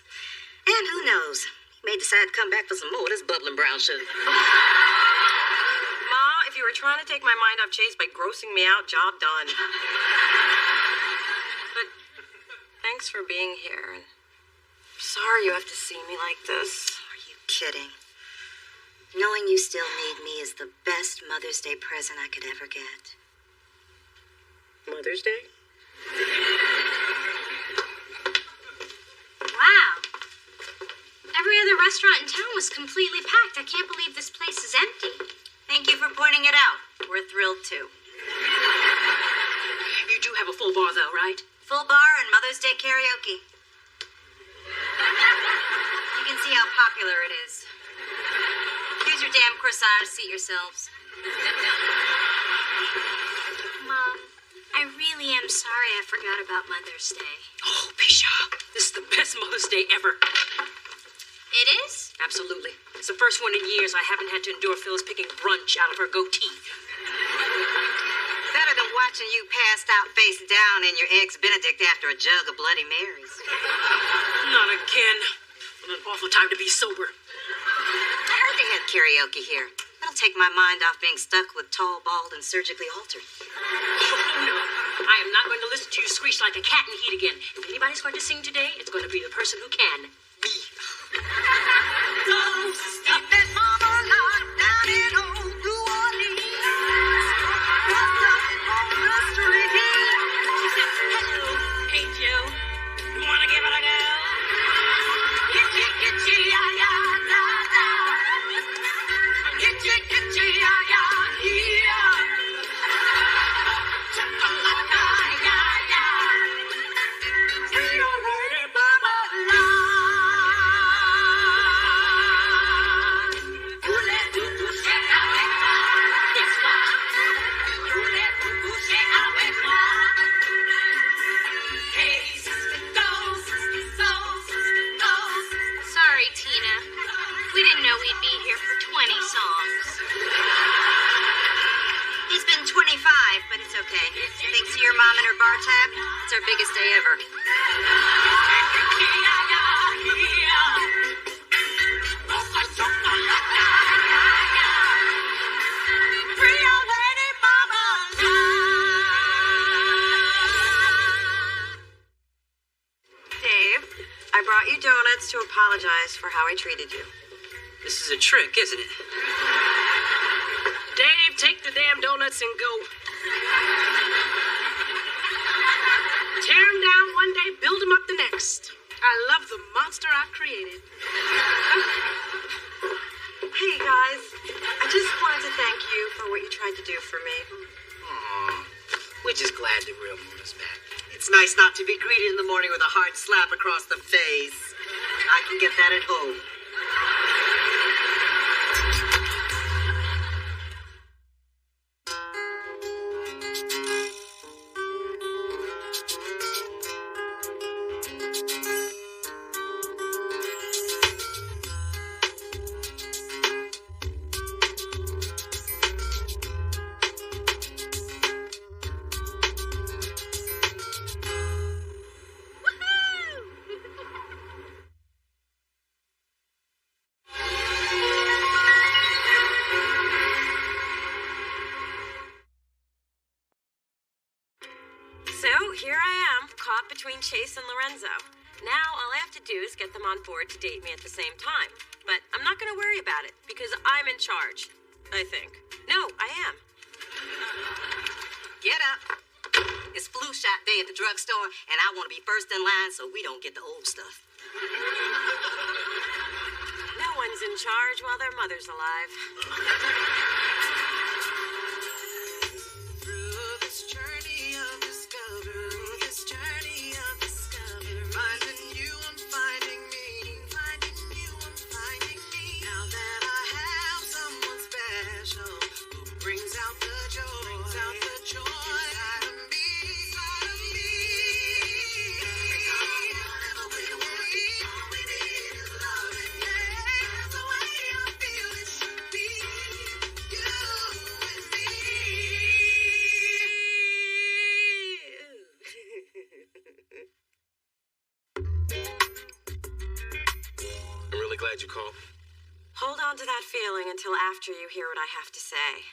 And who knows, he may decide to come back for some more of this bubbling brown sugar. Ma, if you were trying to take my mind off Chase by grossing me out, job done. But thanks for being here. And I'm sorry you have to see me like this. Are you kidding? Knowing you still need me is the best Mother's Day present I could ever get. Mother's Day? Wow. Every other restaurant in town was completely packed. I can't believe this place is empty. Thank you for pointing it out. We're thrilled too. You do have a full bar, though, right? Full bar and Mother's Day karaoke. You can see how popular it is. Here's your damn croissant. Seat yourselves. Mom, I really am sorry I forgot about Mother's Day. Oh, Bisha, this is the best Mother's Day ever. It is? Absolutely. It's the first one in years I haven't had to endure Phyllis picking brunch out of her goatee. Better than watching you passed out face down in your Eggs Benedict after a jug of Bloody Marys. Not again. What an awful time to be sober. I heard they had karaoke here. That'll take my mind off being stuck with tall, bald, and surgically altered. Oh, no. I am not going to listen to you screech like a cat in heat again. If anybody's going to sing today, it's going to be the person who can. Me. Don't stop that mama lot down in old New Orleans. She said, hello, hey, Joe. You want songs. He's been 25, but it's okay. Thanks to your mom and her bar tab, it's our biggest day ever. Dave, I brought you donuts to apologize for how I treated you. This is a trick, isn't it? Dave, take the damn donuts and go. Tear them down one day, build them up the next. I love the monster I've created. Hey, guys. I just wanted to thank you for what you tried to do for me. Aw, we're just glad the real Mona's back. It's nice not to be greeted in the morning with a hard slap across the face. I can get that at home. Here I am, caught between Chase and Lorenzo. Now all I have to do is get them on board to date me at the same time. But I'm not going to worry about it, because I'm in charge, I think. No, I am. Get up. It's flu shot day at the drugstore, and I want to be first in line so we don't get the old stuff. No one's in charge while their mother's alive. Glad you called. Hold on to that feeling until after you hear what I have to say.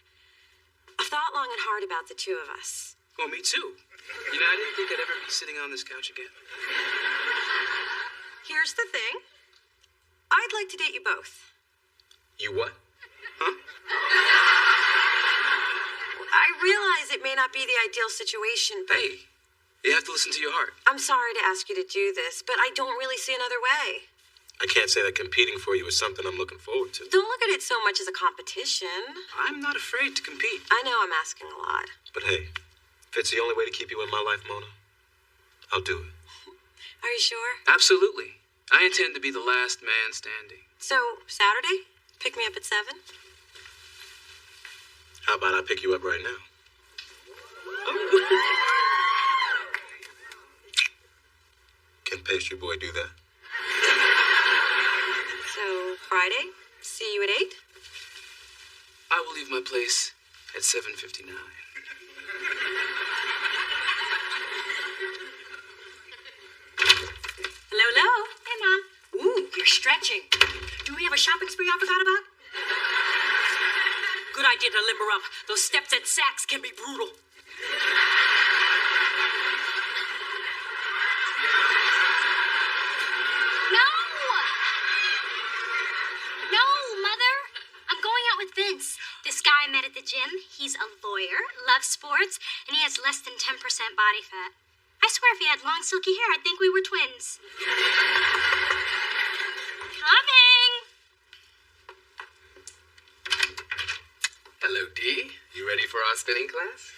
I've thought long and hard about the two of us. Well, me too. You know, I didn't think I'd ever be sitting on this couch again. Here's the thing. I'd like to date you both. You what? Huh? I realize it may not be the ideal situation, but... Hey, you have to listen to your heart. I'm sorry to ask you to do this, but I don't really see another way. I can't say that competing for you is something I'm looking forward to. Don't look at it so much as a competition. I'm not afraid to compete. I know I'm asking a lot. But hey, if it's the only way to keep you in my life, Mona, I'll do it. Are you sure? Absolutely. I intend to be the last man standing. So, Saturday? Pick me up at 7? How about I pick you up right now? Can Pastry Boy do that? So, Friday? See you at 8? I will leave my place at 7:59. Hello, hello. Hey, Mom. Ooh, you're stretching. Do we have a shopping spree I forgot about? Good idea to limber up. Those steps at Saks can be brutal. No, Mother. I'm going out with Vince. This guy I met at the gym. He's a lawyer, loves sports, and he has less than 10% body fat. I swear if he had long, silky hair, I'd think we were twins. Coming! Hello, Dee. You ready for our spinning class?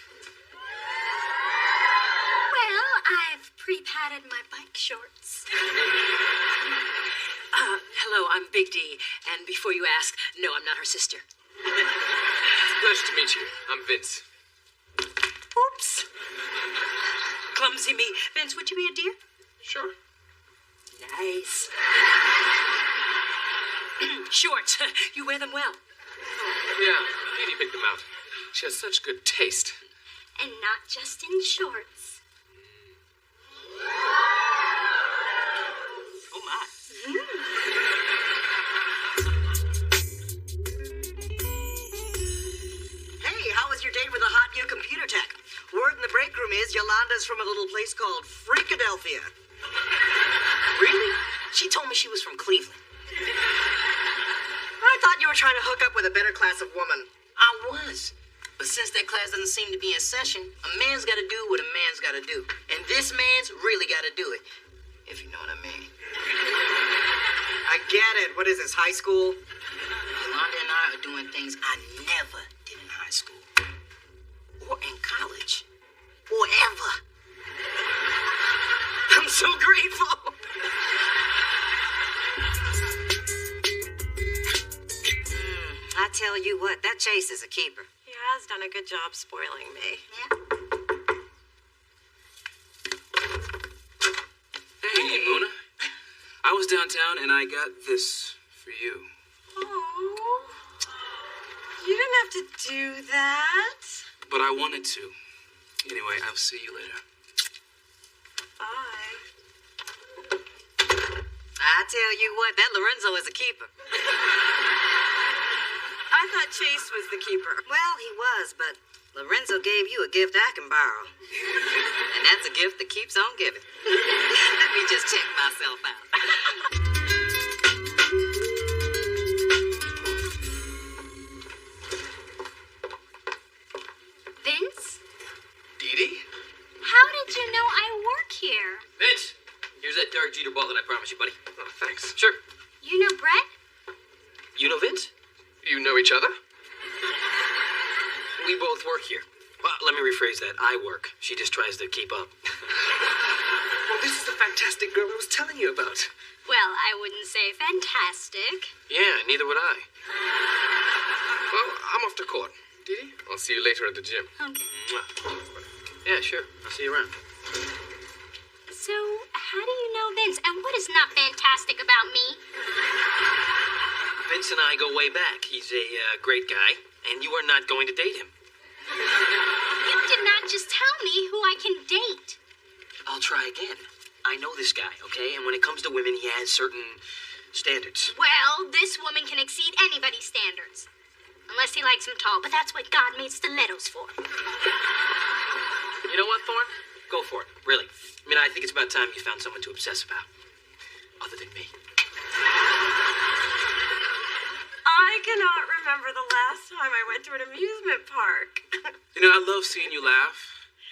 Well, I've pre-padded my bike shorts. Hello, I'm Big D, and before you ask, no, I'm not her sister. Pleasure to meet you. I'm Vince. Oops. Clumsy me. Vince, would you be a dear? Sure. Nice. Shorts. You wear them well. Yeah, Dee Dee picked them out. She has such good taste. And not just in shorts. Oh, my. Hey, how was your date with a hot new computer tech? Word in the break room is Yolanda's from a little place called Freakadelphia. Really? She told me she was from Cleveland. I thought you were trying to hook up with a better class of woman. I was. But since that class doesn't seem to be in session, a man's got to do what a man's got to do. And this man's really got to do it. If you know what I mean. I get it. What is this, high school? Yolanda and I are doing things I never did in high school. Or in college. Or ever. I'm so grateful. I tell you what, that Chase is a keeper. He has done a good job spoiling me. Hey, Mona. I was downtown and I got this for you. Oh, you didn't have to do that. But I wanted to. Anyway, I'll see you later. Bye. I tell you what, that Lorenzo is a keeper. I thought Chase was the keeper. Well, he was, but Lorenzo gave you a gift I can borrow. And that's a gift that keeps on giving. Let me just check myself out. Vince? Dee Dee? How did you know I work here? Vince, here's that Derek Jeter ball that I promised you, buddy. Oh, thanks. Sure. You know Brett? You know Vince? You know each other? We both work here. Well, let me rephrase that. I work. She just tries to keep up. Well, this is the fantastic girl I was telling you about. Well, I wouldn't say fantastic. Yeah, neither would I. Well, I'm off to court. Dee Dee, I'll see you later at the gym. Okay. Yeah, sure. I'll see you around. So, how do you know Vince? And what is not fantastic about me? Vince and I go way back. He's a great guy, and you are not going to date him. You did not just tell me who I can date. I'll try again. I know this guy, okay? And when it comes to women, he has certain standards. Well, this woman can exceed anybody's standards. Unless he likes him tall, but that's what God made stilettos for. You know what, Thorne? Go for it, really. I mean, I think it's about time you found someone to obsess about. Other than me. I cannot remember the last time I went to an amusement park. You know, I love seeing you laugh.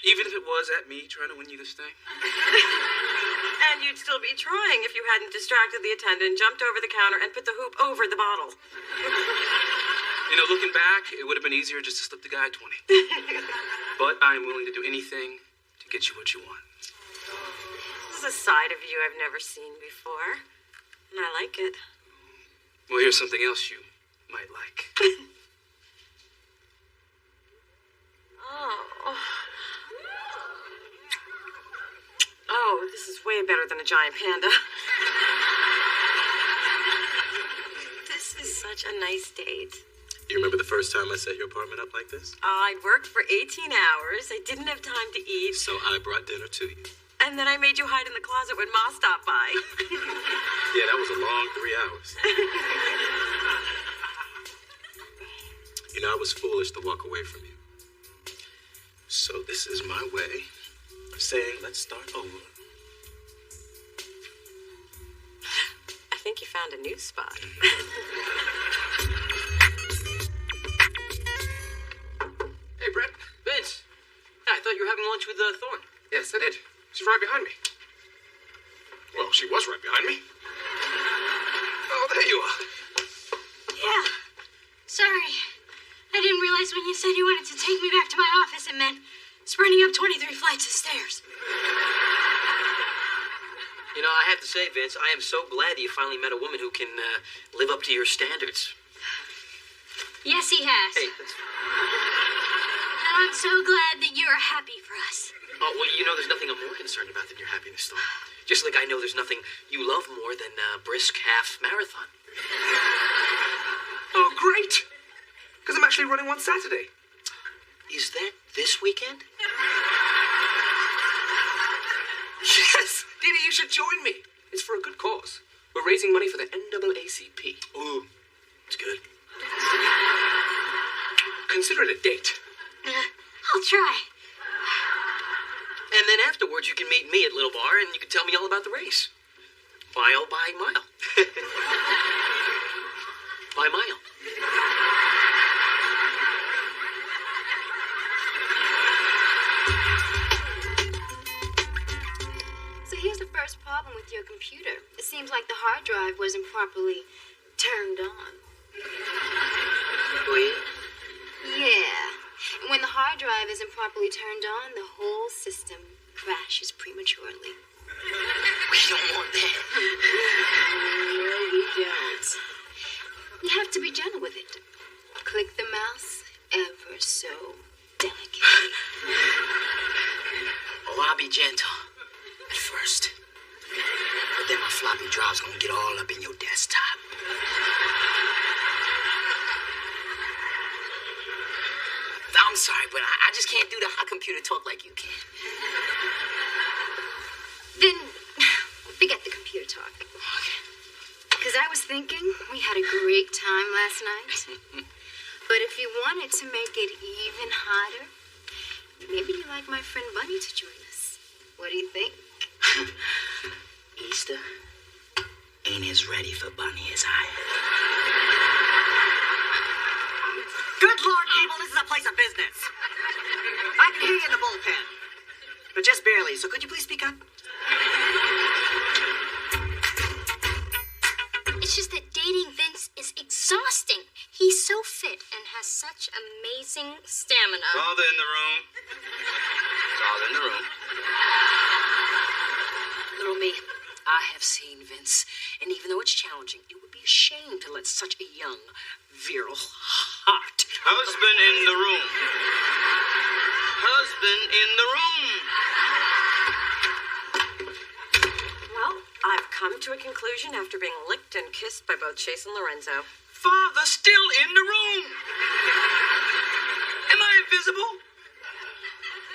Even if it was at me trying to win you this thing. And you'd still be trying if you hadn't distracted the attendant, jumped over the counter, and put the hoop over the bottle. You know, looking back, it would have been easier just to slip the guy 20. But I'm willing to do anything to get you what you want. This is a side of you I've never seen before. And I like it. Well, here's something else you might like. Oh, this is way better than a giant panda. This is such a nice date. You remember the first time I set your apartment up like this? I'd worked for 18 hours. I didn't have time to eat. So I brought dinner to you. And then I made you hide in the closet when Ma stopped by. Yeah, that was a long 3 hours. You know, I was foolish to walk away from you. So this is my way of saying, let's start over. I think you found a new spot. Hey, Brett. Vince. Yeah, I thought you were having lunch with Thorne. Yes, I did. She's right behind me. Well, she was right behind me. Oh, there you are. Yeah. Sorry. I didn't realize when you said you wanted to take me back to my office it meant sprinting up 23 flights of stairs. You know, I have to say, Vince, I am so glad that you finally met a woman who can live up to your standards. Yes, he has. Hey, And I'm so glad that you're happy for us. oh, well, you know there's nothing I'm more concerned about than your happiness, Thorne. Just like I know there's nothing you love more than a brisk half marathon. Oh, great. Because I'm actually running one Saturday. Is that this weekend? Yes! Didi, you should join me. It's for a good cause. We're raising money for the NAACP. Ooh, it's good. Consider it a date. I'll try. And then afterwards, you can meet me at Little Bar, and you can tell me all about the race. Mile by mile. By mile. So here's the first problem with your computer. It seems like the hard drive wasn't properly turned on. Oui? Yeah. And when the hard drive isn't properly turned on, the whole system crashes prematurely. We don't want that. No, we don't. You have to be gentle with it. Click the mouse ever so delicately. Oh, I'll be gentle at first. But then my floppy drive's gonna get all up in your desktop. I'm sorry, but I just can't do the hot computer talk like you can. Then, forget the computer talk. Because I was thinking we had a great time last night. But if you wanted to make it even hotter, maybe you'd like my friend Bunny to join us. What do you think? Easter ain't as ready for Bunny as I am. Good Lord, people, this is a place of business. I can hear you in the bullpen. But just barely, so could you please speak up? It's just that dating Vince is exhausting. He's so fit and has such amazing stamina. Father in the room. Father in the room. Little me, I have seen Vince, and even though it's challenging, it would be a shame to let such a young, virile, hot Husband in the room. Husband in the room. Well, I've come to a conclusion after being licked and kissed by both Chase and Lorenzo. Father still in the room. Am I invisible?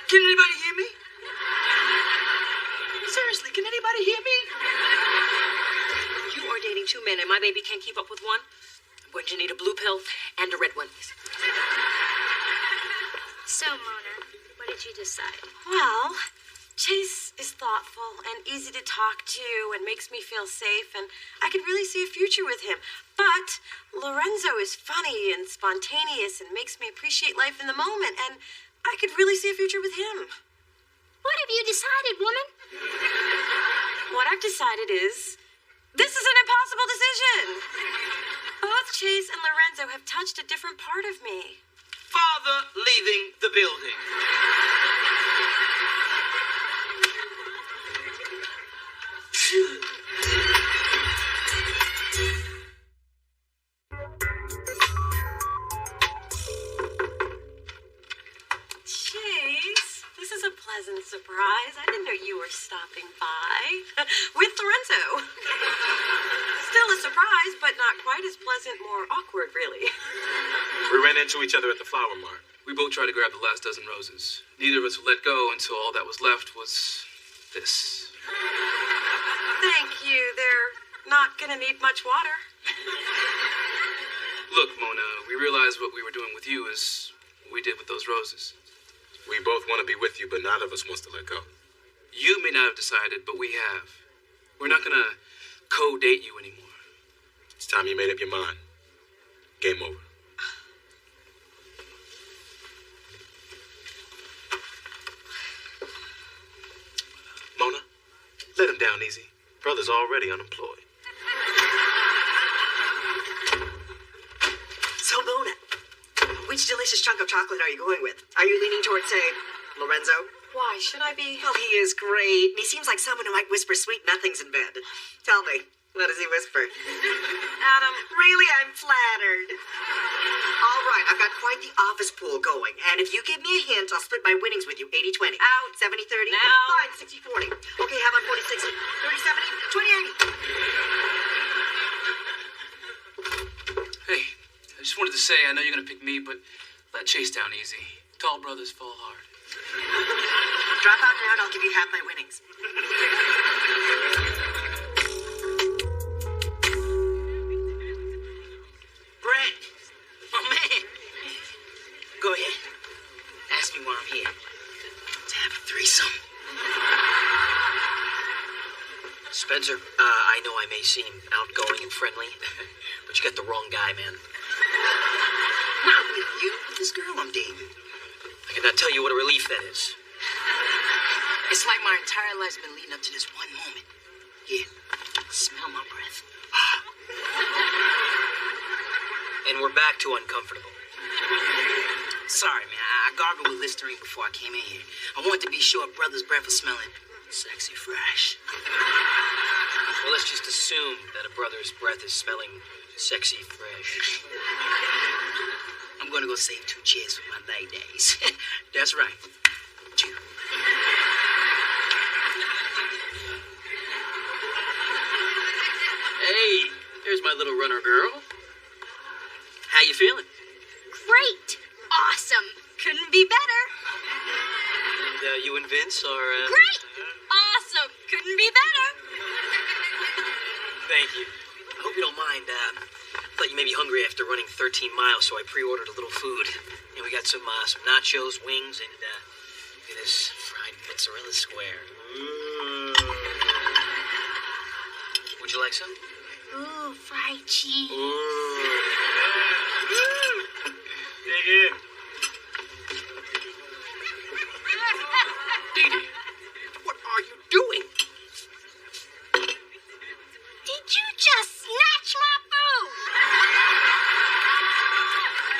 Can anybody hear me? Seriously, can anybody hear me? You are dating two men, and my baby can't keep up with one? Wouldn't you need a blue pill and a red one? So, Mona, what did you decide? Well, Chase is thoughtful and easy to talk to and makes me feel safe, and I can really see a future with him. But Lorenzo is funny and spontaneous and makes me appreciate life in the moment, and I could really see a future with him. What have you decided, woman? What I've decided is, this is an impossible decision. Both Chase and Lorenzo have touched a different part of me. Father leaving the building. Chase, this is a pleasant surprise. I didn't know you were stopping by. With Lorenzo. Still a surprise, but not quite as pleasant, more awkward, really. We ran into each other at the flower mart. We both tried to grab the last dozen roses. Neither of us would let go until all that was left was this. Thank you. They're not gonna need much water. Look, Mona, we realized what we were doing with you is what we did with those roses. We both want to be with you, but neither of us wants to let go. You may not have decided, but we have. We're not gonna co-date you anymore. It's time you made up your mind. Game over. Mona, let him down easy. Brother's already unemployed. So, Mona, which delicious chunk of chocolate are you going with? Are you leaning towards, say, Lorenzo? Why should I be? Well, he is great. He seems like someone who might whisper sweet nothings in bed. Tell me, what does he whisper? Adam. Really, I'm flattered. All right, I've got quite the office pool going. And if you give me a hint, I'll split my winnings with you. 80-20. Out. 70-30. Now. Fine, 60-40. Okay, how about 40-60? 30-70? 20-80. Hey, I just wanted to say, I know you're gonna pick me, but let Chase down easy. Tall brothers fall hard. Drop out now and I'll give you half my winnings. Brett, my man. Go ahead. Ask me why I'm here. To have a threesome. Spencer, I know I may seem outgoing and friendly, but you got the wrong guy, man. Not with you, with this girl I'm dating. I cannot tell you what a relief that is. It's like my entire life's been leading up to this one moment. Yeah, smell my breath. And we're back to uncomfortable. Sorry, man, I gargled with Listerine before I came in here. I wanted to be sure brother's breath was smelling sexy fresh. Well, let's just assume that a brother's breath is smelling sexy fresh. I'm gonna go save 2 chairs for my ladies. That's right. 2. Hey, there's my little runner girl. How you feeling? Great. Awesome. Couldn't be better. And you and Vince are... Great. Awesome. Couldn't be better. Thank you. I hope you don't mind. Thought you may be hungry after running 13 miles, so I pre-ordered a little food. And we got some nachos, wings, and this fried mozzarella square. Would you like some? Ooh, fried cheese. Dig in. Dee Dee, what are you doing? Did you just snatch my food?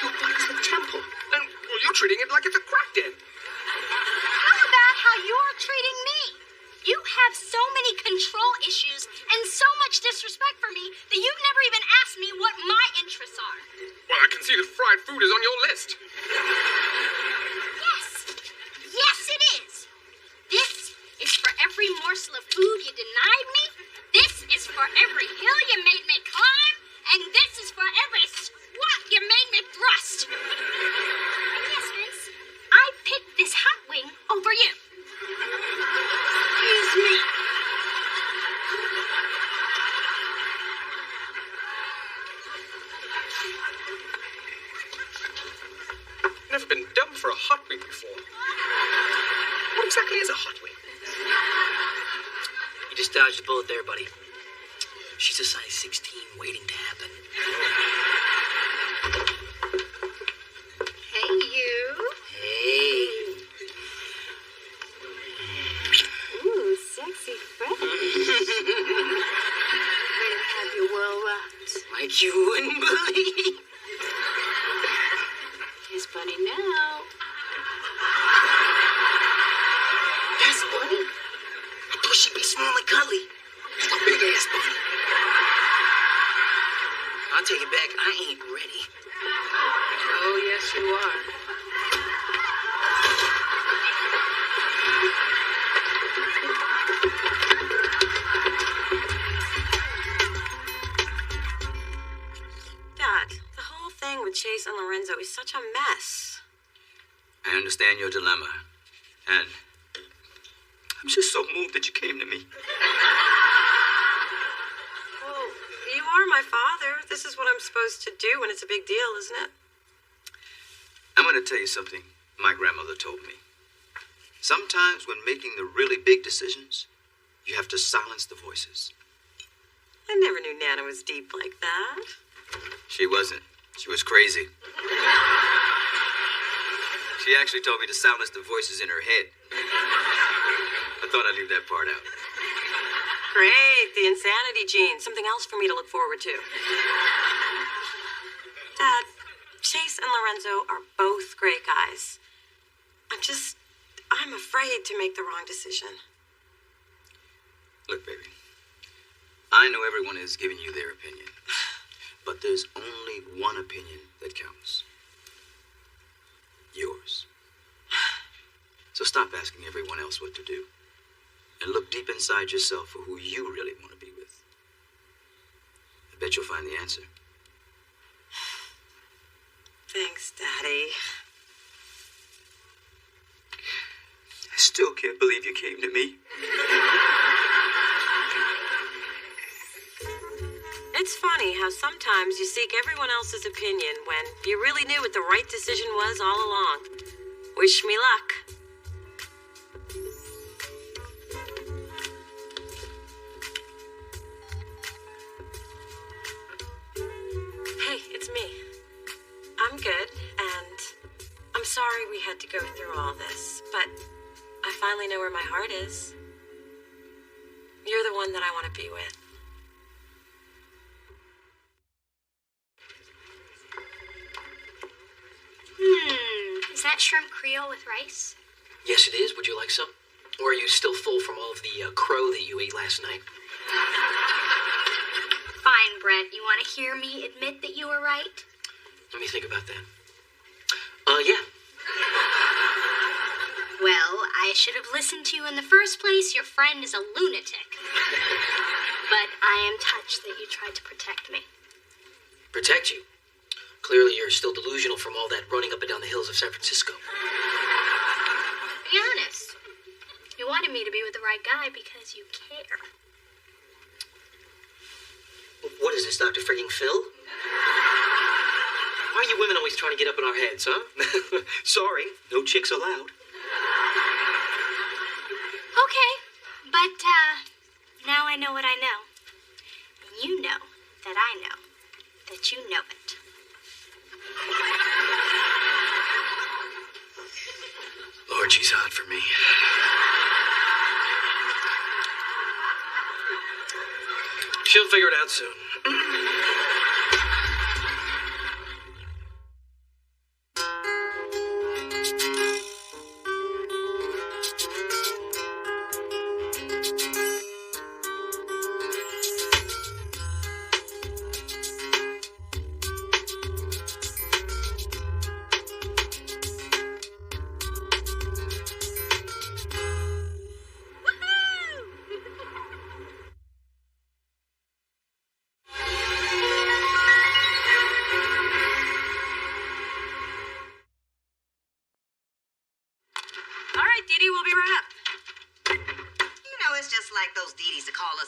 Your body's the temple, and well, you're treating it like it's a crack den. How about how you're treating me? You have so many control issues and so much disrespect for me that you've never even asked me what my interests are. Well, I can see that fried food is on your list. Yes. Yes, it is. This is for every morsel of food you denied me. This is for every hill you made me climb. And this is for every squat you made me thrust. And yes, Vince, I picked this hot wing over you. Excuse me. Never been dumb for a hot wing before. What exactly is a hot wing? You just dodged a bullet there, buddy. She's a size 16 waiting to happen. Hey, you. Hey. Ooh, sexy fresh. Ready to have your world rocked. Like you wouldn't believe. Here's Bunny now. That's Bunny? I thought she'd be small and cuddly. That's a big ass Bunny. I'll take it back. I ain't ready. Oh, yes, you are. Dad, the whole thing with Chase and Lorenzo is such a mess. I understand your dilemma, and I'm just so moved that you came to me. Well, you are my father. This is what I'm supposed to do when it's a big deal, isn't it? I'm going to tell you something my grandmother told me. Sometimes when making the really big decisions, you have to silence the voices. I never knew Nana was deep like that. She wasn't. She was crazy. She actually told me to silence the voices in her head. I thought I'd leave that part out. Great, the insanity gene. Something else for me to look forward to. Dad, Chase and Lorenzo are both great guys. I'm afraid to make the wrong decision. Look, baby, I know everyone is giving you their opinion, but there's only one opinion that counts. Yours. So stop asking everyone else what to do, and look deep inside yourself for who you really want to be with. I bet you'll find the answer. Thanks, Daddy. I still can't believe you came to me. It's funny how sometimes you seek everyone else's opinion when you really knew what the right decision was all along. Wish me luck. Hey, it's me. I'm good, and I'm sorry we had to go through all this, but I finally know where my heart is. You're the one that I want to be with. Is that shrimp Creole with rice? Yes, it is. Would you like some? Or are you still full from all of the crow that you ate last night? Fine, Brett. You want to hear me admit that you were right? Let me think about that. Yeah. Well, I should have listened to you in the first place. Your friend is a lunatic. But I am touched that you tried to protect me. Protect you? Clearly you're still delusional from all that running up and down the hills of San Francisco. Be honest. You wanted me to be with the right guy because you care. What is this, Dr. Frigging Phil? Why are you women always trying to get up in our heads, huh? Sorry, no chicks allowed. Okay, but now I know what I know. And you know that I know that you know it. Lord, she's hot for me. She'll figure it out soon.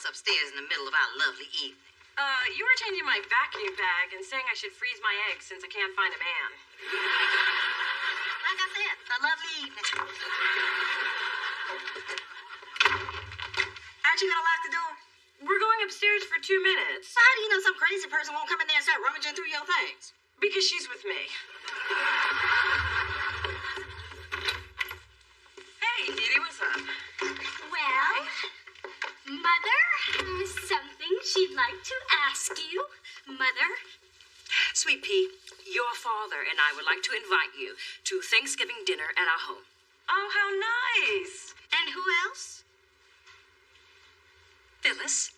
Upstairs in the middle of our lovely evening. You were changing my vacuum bag and saying I should freeze my eggs since I can't find a man. Like I said, a lovely evening. Aren't you gonna lock the door? We're going upstairs for 2 minutes. So how do you know some crazy person won't come in there and start rummaging through your things? Because she's with me. Hey, Didi, what's up? Well, Mother has something she'd like to ask you. Mother? Sweet Pea, your father and I would like to invite you to Thanksgiving dinner at our home. Oh, how nice. And who else? Phyllis.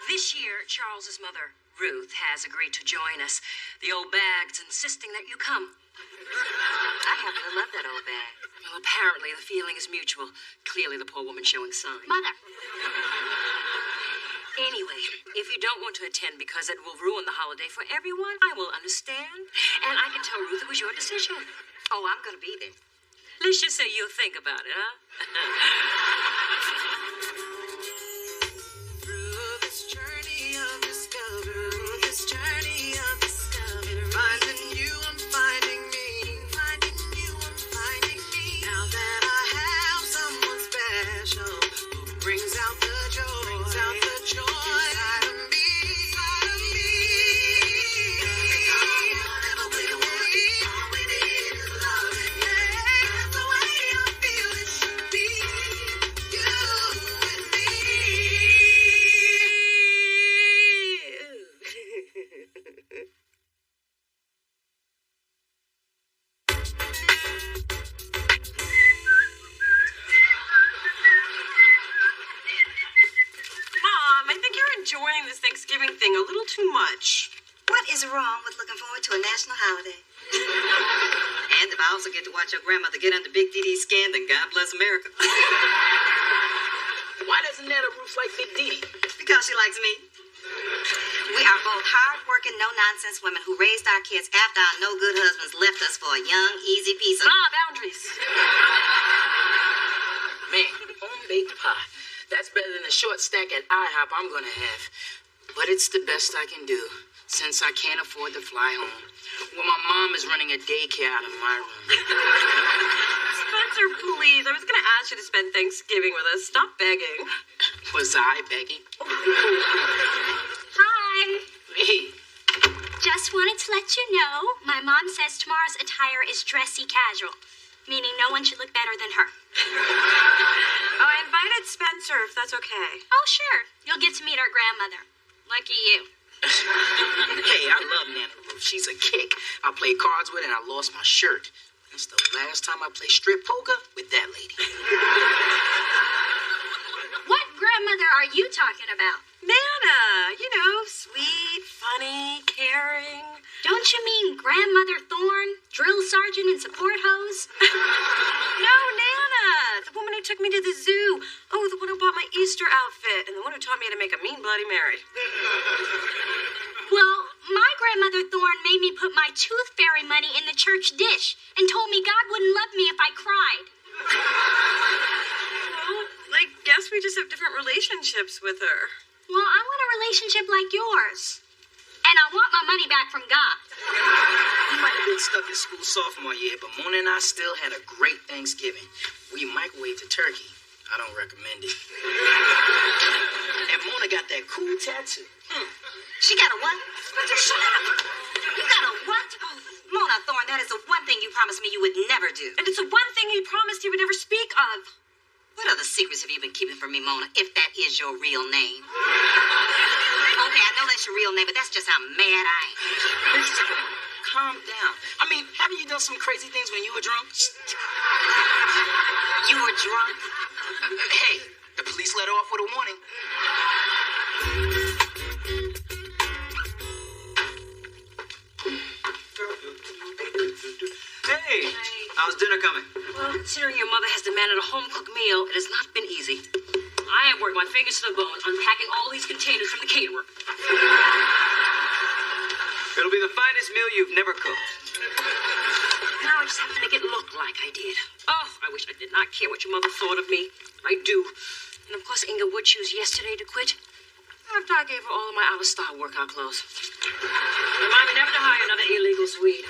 This year, Charles's mother, Ruth, has agreed to join us. The old bag's insisting that you come. I happen to love that old bag. Well, apparently the feeling is mutual. Clearly the poor woman showing signs. Mother. Anyway, if you don't want to attend because it will ruin the holiday for everyone, I will understand. And I can tell Ruth it was your decision. Oh, I'm gonna be there. Let's just say you'll think about it, huh? Through this journey of discovery, finding you, I'm finding me. Finding you, I'm finding me. Now that I have someone special who brings out the joy, inside of me. Never wait away. All we need is love. That's the way I feel it should be. You and me. Mom, I think you're enjoying this Thanksgiving thing a little too much. What is wrong with looking forward to a national holiday? And if I also get to watch your grandmother get under Big Didi's skin, then God bless America. Why doesn't Nana Ruth like Big Didi? Because she likes me. We are both hard-working, no-nonsense women who raised our kids after our no-good husbands left us for a young, easy piece of... boundaries. Man, home-baked pie. That's better than the short stack at IHOP I'm gonna have. But it's the best I can do, since I can't afford to fly home. Well, my mom is running a daycare out of my room. Spencer, please. I was going to ask you to spend Thanksgiving with us. Stop begging. Was I begging? Hi. Hey. Just wanted to let you know, my mom says tomorrow's attire is dressy casual, meaning no one should look better than her. Oh, I invited Spencer, if that's okay. Oh, sure. You'll get to meet our grandmother. Lucky you. Hey, I love Nana Ruth. She's a kick. I played cards with her and I lost my shirt. That's the last time I played strip poker with that lady. What grandmother are you talking about? Nana, you know, sweet, funny, caring. Don't you mean Grandmother Thorne, drill sergeant and support hose? No, Nana, the woman who took me to the zoo. Oh, the one who bought my Easter outfit, and the one who taught me how to make a mean Bloody Mary. Well, my grandmother Thorne made me put my tooth fairy money in the church dish and told me God wouldn't love me if I cried. Well, I guess we just have different relationships with her. Well, I want a relationship like yours. And I want my money back from God. We might have been stuck in school sophomore year, but Mona and I still had a great Thanksgiving. We microwaved a turkey. I don't recommend it. And Mona got that cool tattoo. She got a what? Shut up. You got a what? Oh, Mona Thorne, that is the one thing you promised me you would never do. And it's the one thing he promised he would never speak of. What other secrets have you been keeping from me, Mona, if that is your real name? Okay, I know that's your real name, but that's just how mad I am. Calm down. I mean, haven't you done some crazy things when you were drunk? You were drunk? Hey, the police let her off with a warning. Hey, how's dinner coming? Well, considering your mother has demanded a home-cooked meal, it has not been easy. I have worked my fingers to the bone unpacking all these containers from the caterer. It'll be the finest meal you've never cooked. Now I just have to make it look like I did. Oh, I wish I did not care what your mother thought of me. I do. And of course, Inga would choose yesterday to quit after I gave her all of my out-of-style workout clothes. Remind me never to hire another illegal Swede.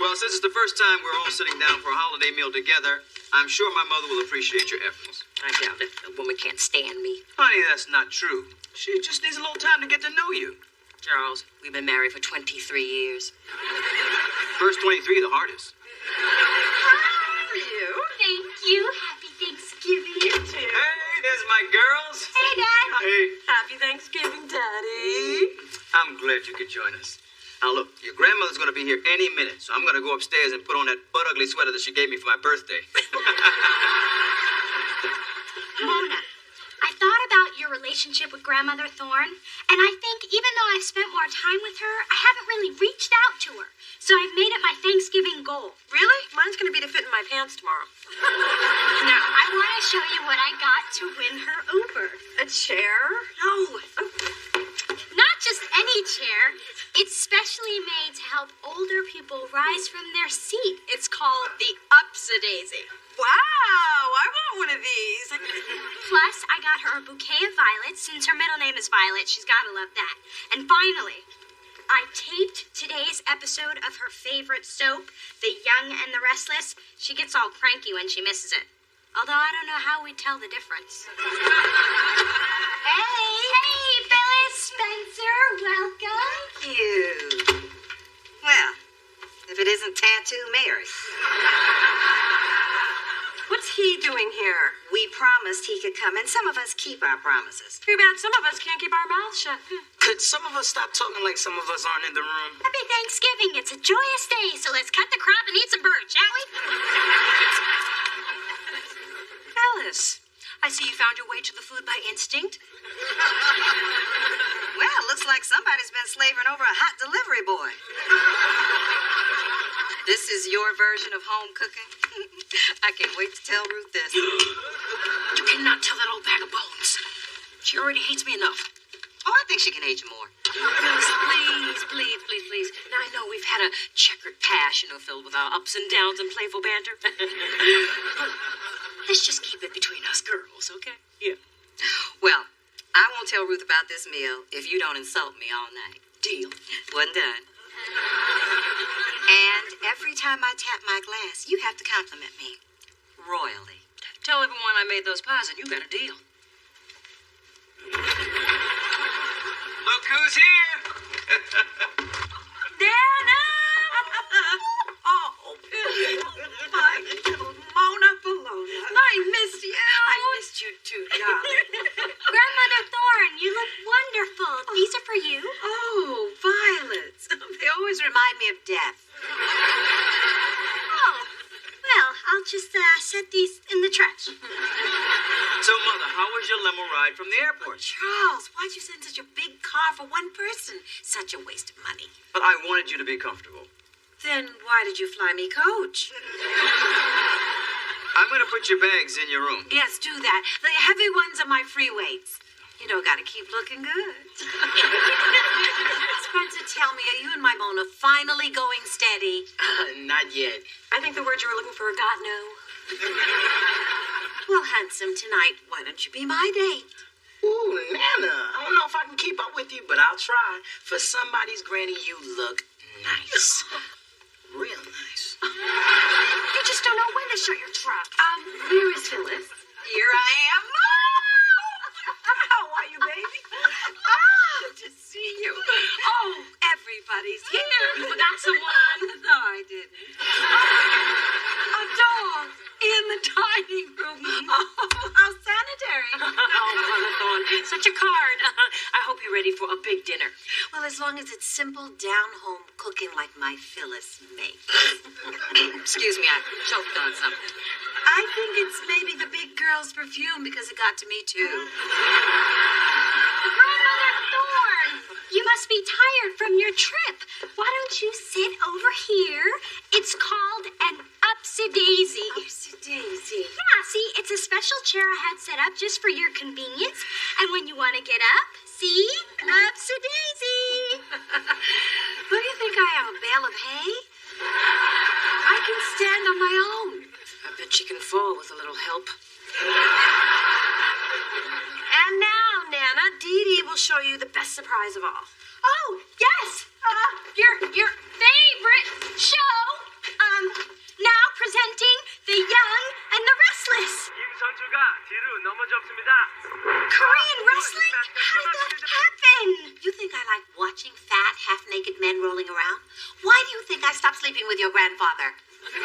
Well, since it's the first time we're all sitting down for a holiday meal together, I'm sure my mother will appreciate your efforts. I doubt it. A woman can't stand me. Honey, that's not true. She just needs a little time to get to know you. Charles, we've been married for 23 years. First 23, the hardest. How are you? Thank you. Happy Thanksgiving. You too. Hey, there's my girls. Hey, Dad. Hey. Happy Thanksgiving, Daddy. I'm glad you could join us. Now, look, your grandmother's going to be here any minute, so I'm going to go upstairs and put on that butt-ugly sweater that she gave me for my birthday. Mona, I thought about your relationship with Grandmother Thorne, and I think even though I've spent more time with her, I haven't really reached out to her. So I've made it my Thanksgiving goal. Really? Mine's going to be to fit in my pants tomorrow. Now, I want to show you what I got to win her over. A chair? No. Not just any chair. It's specially made to help older people rise from their seat. It's called the Upsadaisy. Wow, I want one of these. Plus, I got her a bouquet of violets. Since her middle name is Violet, she's got to love that. And finally, I taped today's episode of her favorite soap, The Young and the Restless. She gets all cranky when she misses it. Although I don't know how we'd tell the difference. Hey, Phyllis, Spencer, welcome. Thank you. Well, if it isn't Tattoo Mary. What's he doing here? We promised he could come, and some of us keep our promises. Too bad some of us can't keep our mouths shut. Could some of us stop talking like some of us aren't in the room? Happy Thanksgiving. It's a joyous day, so let's cut the crap and eat some bird, shall we? Phyllis, I see you found your way to the food by instinct. Well, looks like somebody's been slaving over a hot delivery boy. This is your version of home cooking? I can't wait to tell Ruth this. You cannot tell that old bag of bones. She already hates me enough. think she can age him more. Please. Now, I know we've had a checkered past, filled with our ups and downs and playful banter. Let's just keep it between us girls, okay? Yeah. Well, I won't tell Ruth about this meal if you don't insult me all night. Deal. One done. And every time I tap my glass, you have to compliment me royally. Tell everyone I made those pies and you got a deal. Look who's here! Nana! Oh, my little Mona Bologna. I missed you. I missed you too, darling. Grandmother Thorne, you look wonderful. These are for you. Oh, violets. They always remind me of death. Oh, well, I'll just set these in the trash. So, Mother, how was your limo ride from the airport? Charles, why'd you send such a big car for one person? Such a waste of money. But I wanted you to be comfortable. Then why did you fly me coach? I'm going to put your bags in your room. Yes, do that. The heavy ones are my free weights. Gotta keep looking good. Spencer, tell me, are you and my Mona finally going steady? Not yet. I think the word you were looking for got no. Well, handsome, tonight, why don't you be my date? Ooh, Nana, I don't know if I can keep up with you, but I'll try. For somebody's granny, you look nice. Real nice. You just don't know when to shut your trap. Where is Phyllis? Here I am. How are you, baby? Good to see you. Oh, everybody's here. You forgot someone. No, I didn't. A dog in the dining room. Oh, how sanitary. Oh, Mother Thorne, such a card. I hope you're ready for a big dinner. Well, as long as it's simple, down-home cooking like my Phyllis makes. Excuse me, I choked on something. I think it's maybe the big girl's perfume because it got to me, too. Grandmother Thorne, you must be tired from your trip. Why don't you sit over here? It's called an upsy-daisy. Upsy-daisy? Yeah, see, it's a special chair I had set up just for your convenience. And when you want to get up, see? Upsy-daisy. What do you think I am, a bale of hay? I can stand on my own. I bet you can fall with a little help. And now, Nana, Dee Dee will show you the best surprise of all. Oh, yes. Your favorite show. Now presenting The Young and the Restless. Korean wrestling? How did that happen? You think I like watching fat, half-naked men rolling around? Why do you think I stopped sleeping with your grandfather? You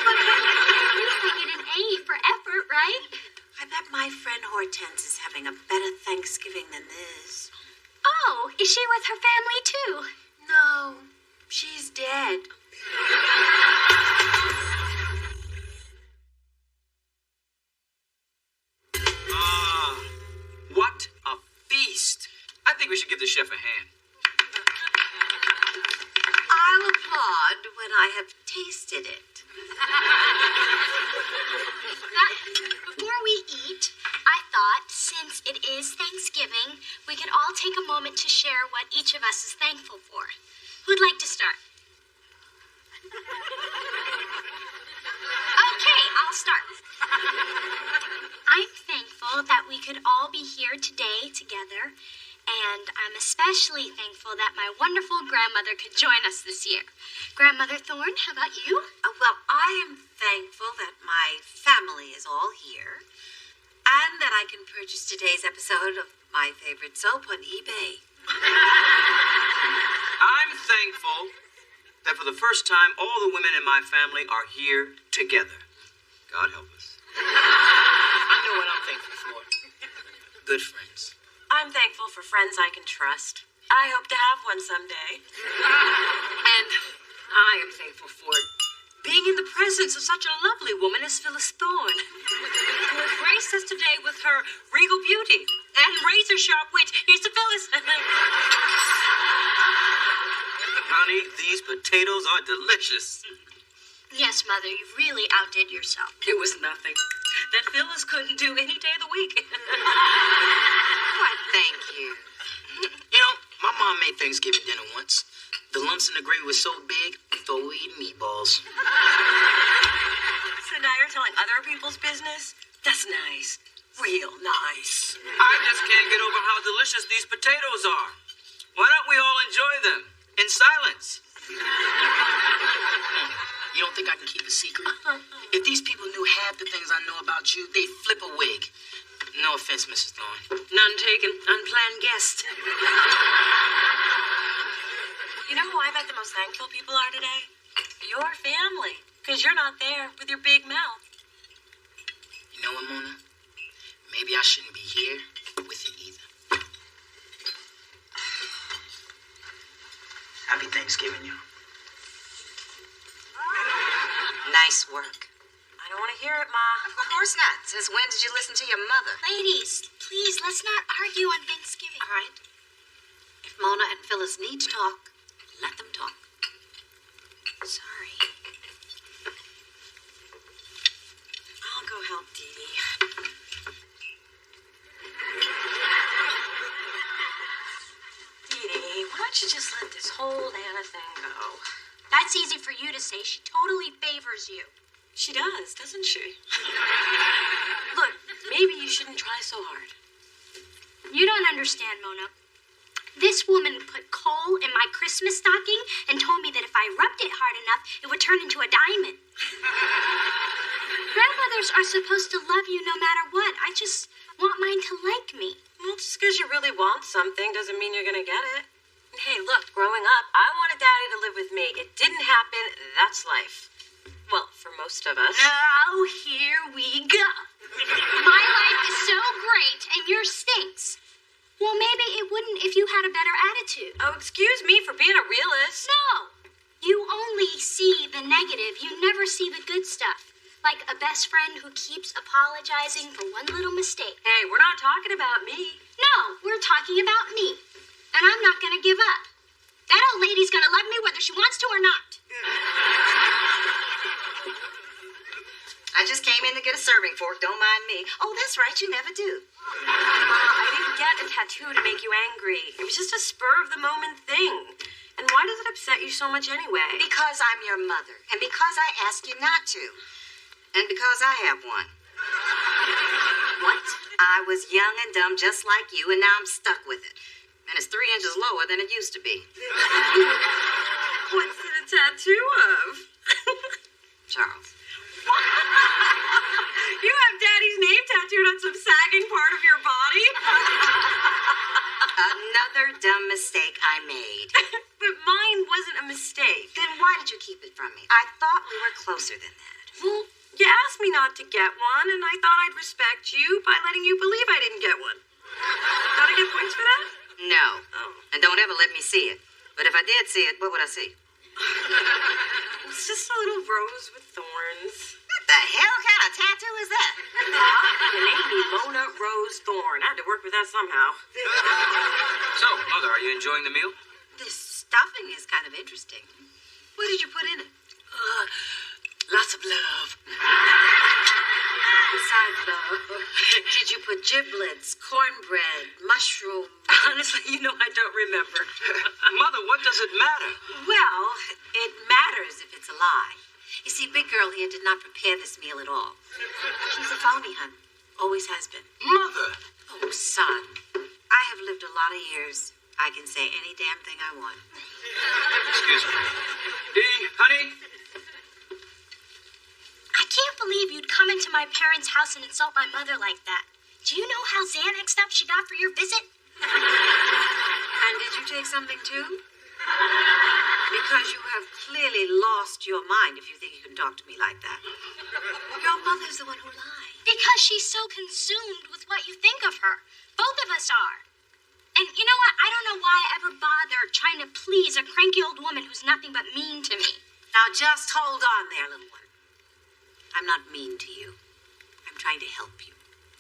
get an A for effort, right? I bet my friend Hortense is having a better Thanksgiving than this. Oh, is she with her family too? No, she's dead. What a feast! I think we should give the chef a hand. I'll applaud when I have tasted it. Before we eat, I thought, since it is Thanksgiving, we could all take a moment to share what each of us is thankful for. Who'd like to start? Okay, I'll start. I'm thankful that we could all be here today together, and I'm especially thankful that my wonderful grandmother could join us this year. Grandmother Thorne, how about you? Well, I am thankful that my family is all here, and that I can purchase today's episode of my favorite soap on eBay. I'm thankful that for the first time, all the women in my family are here together. God help us. I know what I'm thankful for. Good friends. I'm thankful for friends I can trust. I hope to have one someday. And I am thankful for being in the presence of such a lovely woman as Phyllis Thorne, who has graced us today with her regal beauty and razor-sharp wit. Here's to Phyllis. Honey, these potatoes are delicious. Yes, Mother, you really outdid yourself. It was nothing. That Phyllis couldn't do any day of the week. Why, thank you. You know, Thanksgiving dinner once. The lumps in the gravy were so big, I thought we were eating meatballs. So now you're telling other people's business? That's nice. Real nice. I just can't get over how delicious these potatoes are. Why don't we all enjoy them in silence? You don't think I can keep a secret? If these people knew half the things I know about you, they'd flip a wig. No offense, Mrs. Thorne. None taken. Unplanned guest. You know who I bet the most thankful people are today? Your family. Because you're not there with your big mouth. You know what, Mona? Maybe I shouldn't be here with you either. Happy Thanksgiving, you. Nice work. I don't want to hear it, Ma. Of course not. Since when did you listen to your mother? Ladies, please, let's not argue on Thanksgiving. All right. If Mona and Phyllis need to talk, let them talk. Sorry. I'll go help Dee Dee. Dee Dee, why don't you just let this whole Anna thing go? That's easy for you to say. She totally favors you. She does, doesn't she? Look, maybe you shouldn't try so hard. You don't understand, Mona. This woman put coal in my Christmas stocking and told me that if I rubbed it hard enough, it would turn into a diamond. Grandmothers are supposed to love you no matter what. I just want mine to like me. Well, just because you really want something doesn't mean you're going to get it. Hey, look, growing up, I wanted Daddy to live with me. It didn't happen. That's life. Well, for most of us. Oh, here we go. My life is so great and yours stinks. Well, maybe it wouldn't if you had a better attitude. Oh, excuse me for being a realist. No. You only see the negative. You never see the good stuff. Like a best friend who keeps apologizing for one little mistake. Hey, we're not talking about me. No, we're talking about me. And I'm not going to give up. That old lady's going to love me whether she wants to or not. I just came in to get a serving fork. Don't mind me. Oh, that's right. You never do. I didn't get a tattoo to make you angry. It was just a spur-of-the-moment thing. And why does it upset you so much anyway? Because I'm your mother. And because I ask you not to. And because I have one. What? I was young and dumb just like you, and now I'm stuck with it. And it's 3 inches lower than it used to be. What's it a tattoo of? Charles. You have Daddy's name tattooed on some sagging part of your body? Another dumb mistake I made. But mine wasn't a mistake. Then why did you keep it from me? I thought we were closer than that. Well, you asked me not to get one, and I thought I'd respect you by letting you believe I didn't get one. Gotta get points for that? No. Oh. And don't ever let me see it. But if I did see it, what would I see? It's just a little rose with thorns. What the hell kind of tattoo is that? The name Mona Rose Thorne. I had to work with that somehow. So, Mother, are you enjoying the meal? This stuffing is kind of interesting. What did you put in it? Lots of love. Besides love, did you put giblets, cornbread, mushroom? Honestly, you know, I don't remember. Mother, what does it matter? Well, it matters if it's a lie. You see, Big Girl here did not prepare this meal at all. She's a phony, hun. Always has been. Mother! Oh, son. I have lived a lot of years. I can say any damn thing I want. Excuse me. Dee, honey? I can't believe you'd come into my parents' house and insult my mother like that. Do you know how Xanaxed up she got for your visit? And did you take something too? Because you have clearly lost your mind if you think you can talk to me like that. Your mother's the one who lied. Because she's so consumed with what you think of her. Both of us are. And you know what? I don't know why I ever bother trying to please a cranky old woman who's nothing but mean to me. Now just hold on there, little one. I'm not mean to you. I'm trying to help you.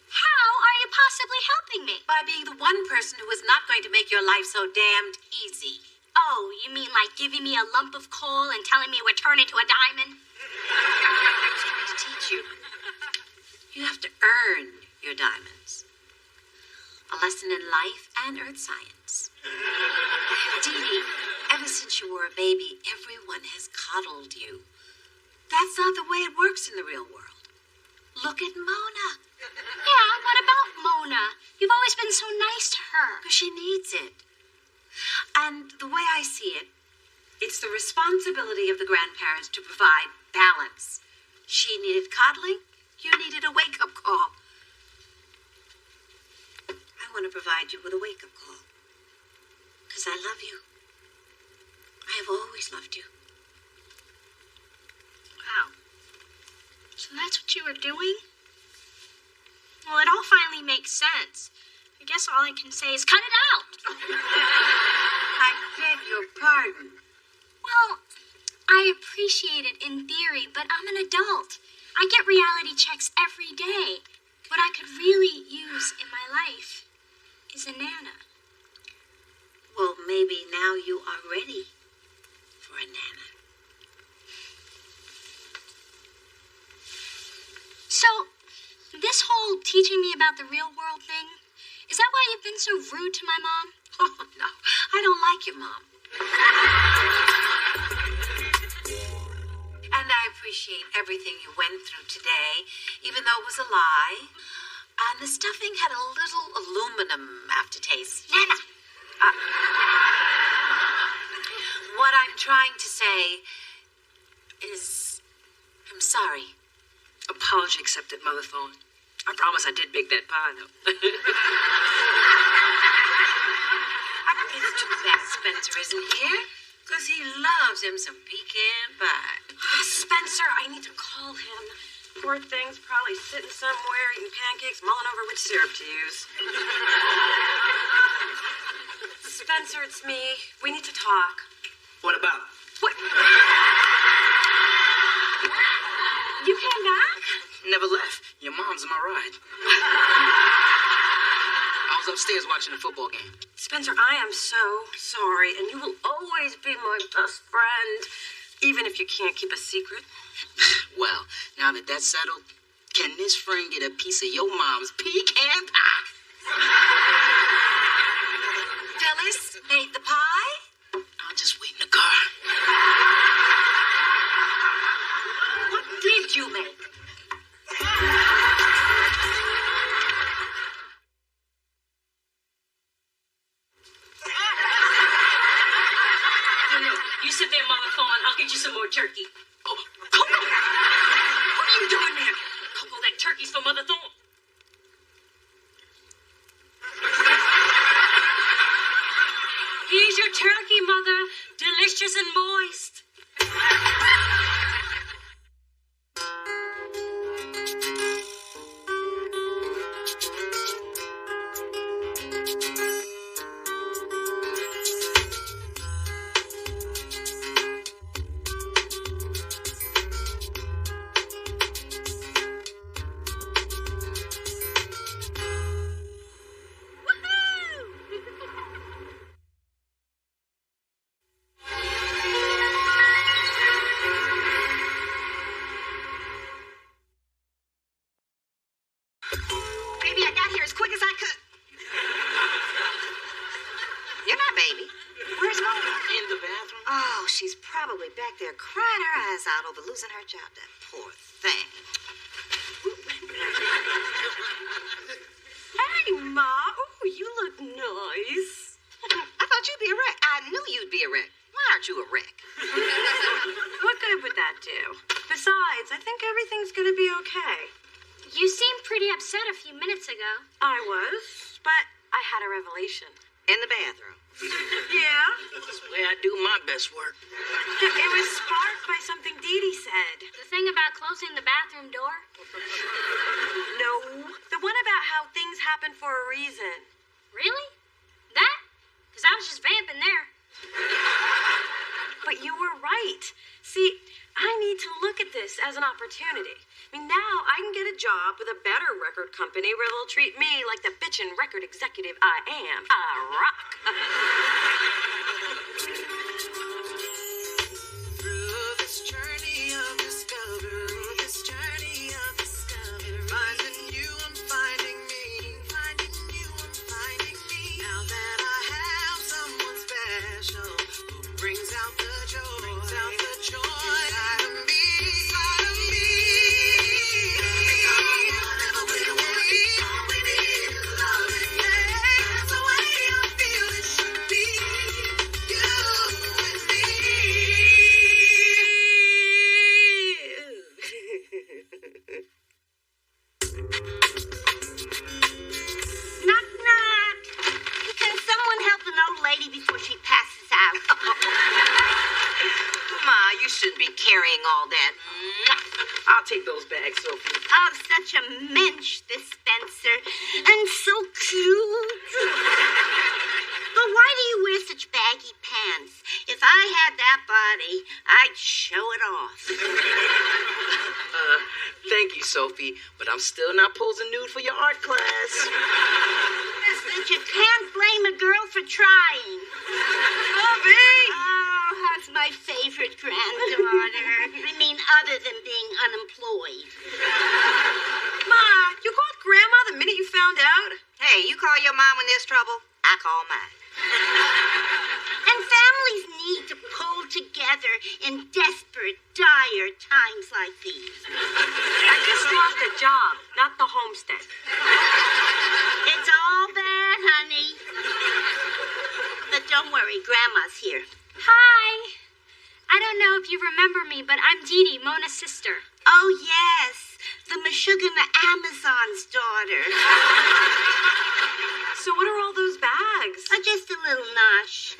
How are you possibly helping me? By being the one person who is not going to make your life so damned easy. Oh, you mean like giving me a lump of coal and telling me it would turn into a diamond? I'm trying to teach you. You have to earn your diamonds. A lesson in life and earth science. Dee Dee, ever since you were a baby, everyone has coddled you. That's not the way it works in the real world. Look at Mona. Yeah, what about Mona? You've always been so nice to her. Because she needs it. And the way I see it, it's the responsibility of the grandparents to provide balance. She needed coddling. You needed a wake-up call. I want to provide you with a wake-up call. Because I love you. I have always loved you. Wow. So that's what you were doing? Well, it all finally makes sense. I guess all I can say is cut it out. I beg your pardon. Well, I appreciate it in theory, but I'm an adult. I get reality checks every day. What I could really use in my life is a Nana. Well, maybe now you are ready for a Nana. So, this whole teaching me about the real world thing, is that why you've been so rude to my mom? Oh, no. I don't like your mom. And I appreciate everything you went through today, even though it was a lie. And the stuffing had a little aluminum aftertaste. Nana! What I'm trying to say is, I'm sorry. Apology accepted, Mother Thorne. I promise I did bake that pie, though. It's too bad Spencer isn't here, because he loves him some pecan pie. Spencer, I need to call him. Poor thing's probably sitting somewhere eating pancakes, mulling over which syrup to use. Spencer, it's me. We need to talk. What about? What? You came back? Never left. Your mom's in my ride. I was upstairs watching the football game. Spencer, I am so sorry, and you will always be my best friend, even if you can't keep a secret. Well, now that that's settled, can this friend get a piece of your mom's pecan pie? Phyllis made the pie? I'll just wait in the car. What did you make? You sit there, Mother Thorne. I'll get you some more turkey. Oh, Coco! What are you doing there? Coco, that turkey's for Mother Thorne. Here's your turkey, Mother. Delicious and moist. Baby, I got here as quick as I could. You're not baby. Where's Mona? In the bathroom? Oh, she's probably back there crying her eyes out over losing her job. That poor thing. Hey, Ma. Oh, you look nice. I thought you'd be a wreck. I knew you'd be a wreck. Why aren't you a wreck? What good would that do? Besides, I think everything's gonna be okay. You seemed pretty upset a few minutes ago. I was, but I had a revelation. In the bathroom. Yeah? That's the way I do my best work. It was sparked by something Dee Dee said. The thing about closing the bathroom door? No. The one about how things happen for a reason. Really? That? Because I was just vamping there. But you were right. See, I need to look at this as an opportunity. I mean, now I can get a job with a better record company where they'll treat me like the bitchin' record executive I am. I rock. Through this journey of discovery, finding you and finding me, now that I have someone special. take those bags, Sophie. Oh, such a mensch, this Spencer. And so cute. But why do you wear such baggy pants? If I had that body, I'd show it off. Thank you, Sophie, but I'm still not posing nude for your art class. But you can't blame a girl for trying. Bobby! Oh, how's my favorite granddaughter? I mean, other than being unemployed. Ma, you called Grandma the minute you found out? Hey, you call your mom when there's trouble, I call mine. And families need to pull together in desperate, dire times like these. I just lost a job, not the homestead. It's all bad, honey. But don't worry, Grandma's here. Hi. I don't know if you remember me, but I'm Dee Dee, Mona's sister. Oh, yes. The Meshuggah Amazon's daughter. So what are all those bags? Just a little nosh.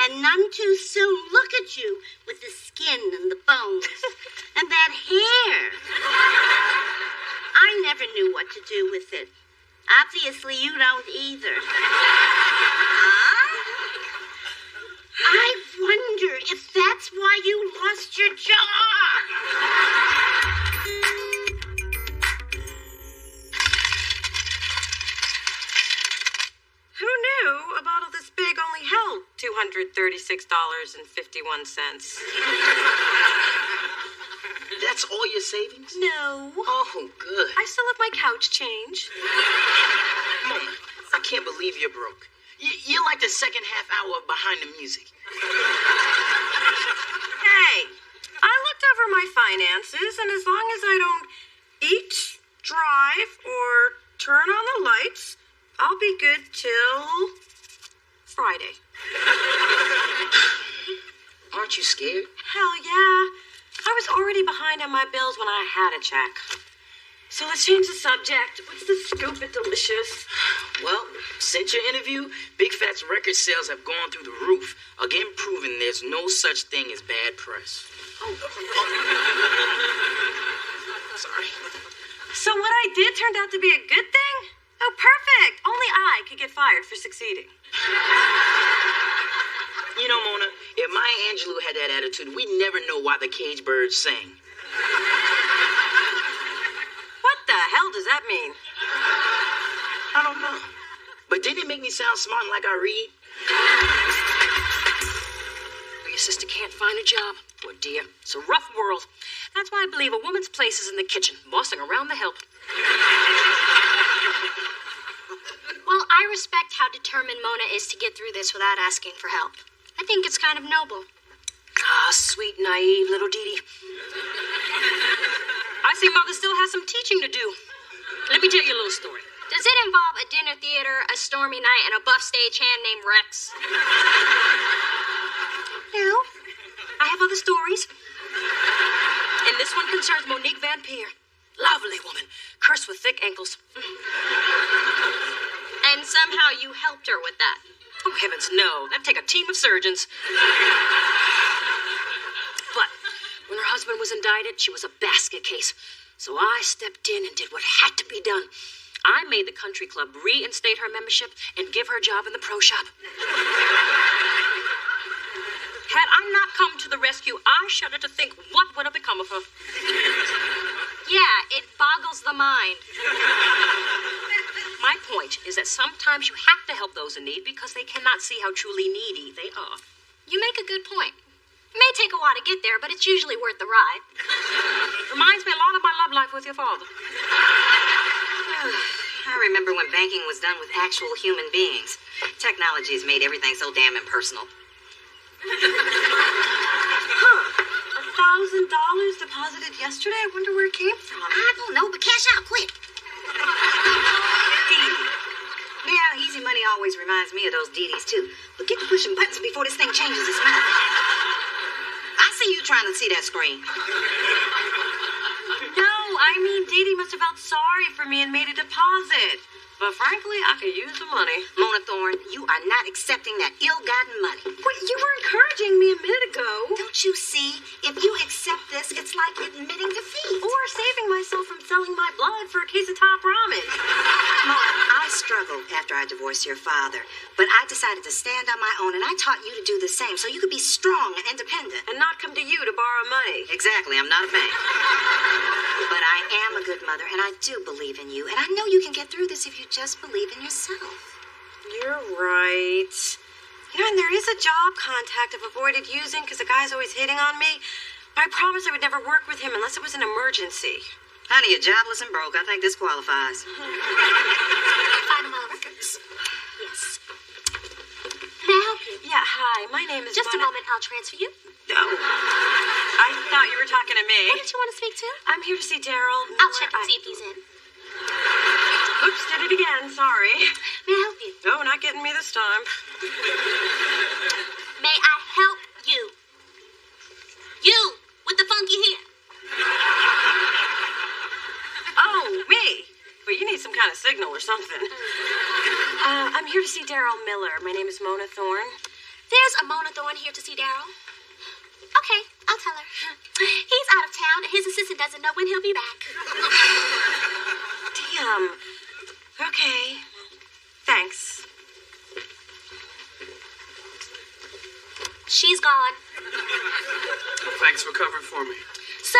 And none too soon. Look at you with the skin and the bones. And that hair. I never knew what to do with it. Obviously, you don't either. I wonder if that's why you lost your job. Who knew a bottle this big only held $236.51? That's all your savings? No. Oh, good. I still have my couch change. Mona, I can't believe you're broke. You're like the second half hour behind the music. Hey, I looked over my finances, and as long as I don't eat, drive, or turn on the lights, I'll be good till Friday. Aren't you scared? Hell yeah. I was already behind on my bills when I had a check. So let's change the subject. What's the scoop at Delicious? Well, since your interview, Big Fat's record sales have gone through the roof, again proving there's no such thing as bad press. Sorry. So what I did turned out to be a good thing? Oh, perfect. Only I could get fired for succeeding. You know, Mona, if Maya Angelou had that attitude, we'd never know why the cage birds sang. What the hell does that mean? I don't know. But didn't it make me sound smart like I read? Your sister can't find a job. Poor dear. It's a rough world. That's why I believe a woman's place is in the kitchen, bossing around the help. Well, I respect how determined Mona is to get through this without asking for help. I think it's kind of noble. Ah, sweet, naive little Dee Dee. I see Mother still has some teaching to do. Let me tell you a little story. Does it involve a dinner theater, a stormy night, and a buff stagehand named Rex? No, I have other stories. And this one concerns Monique Van Peer. Lovely woman, cursed with thick ankles. And somehow you helped her with that. Oh, heavens, no. That'd take a team of surgeons. But when her husband was indicted, she was a basket case. So I stepped in and did what had to be done. I made the country club reinstate her membership and give her a job in the pro shop. Had I not come to the rescue, I shudder to think what would have become of her. Yeah, it boggles the mind. My point is that sometimes you have to help those in need because they cannot see how truly needy they are. You make a good point. It may take a while to get there, but it's usually worth the ride. Reminds me a lot of my love life with your father. I remember when banking was done with actual human beings. Technology has made everything so damn impersonal. $1,000 deposited yesterday? I wonder where it came from. I don't know, but cash out quick. Yeah, easy money always reminds me of those Dee-Dees, too. But get to pushing buttons before this thing changes its mind. I see you trying to see that screen. No, I mean Dee Dee must have felt sorry for me and made a deposit. but frankly, I could use the money. Mona Thorne, you are not accepting that ill-gotten money. Wait, you were encouraging me a minute ago. Don't you see? If you accept this, it's like admitting defeat. Or saving myself from selling my blood for a case of top ramen. Mona, I struggled after I divorced your father, but I decided to stand on my own, and I taught you to do the same so you could be strong and independent. And not come to you to borrow money. Exactly, I'm not a bank. But I am a good mother, and I do believe in you, and I know you can get through this if you just believe in yourself. You're right. You know, and there is a job contact I've avoided using because the guy's always hitting on me. But I promised I would never work with him unless it was an emergency. Honey, you're jobless and broke. I think this qualifies. Final records. Yes. May I help you? Yeah, hi. My name is Just a moment. I'll transfer you. No. I thought you were talking to me. What did you want to speak to? I'm here to see Daryl. I'll check and see if he's in. Oops, did it again. Sorry. May I help you? No, not getting me this time. May I help you? You with the funky hair. Oh, me. Well, you need some kind of signal or something. I'm here to see Daryl Miller. My name is Mona Thorne. There's a Mona Thorne here to see Daryl. Okay, I'll tell her. He's out of town, and his assistant doesn't know when he'll be back. Damn. Okay. Thanks. She's gone. Thanks for covering for me. So,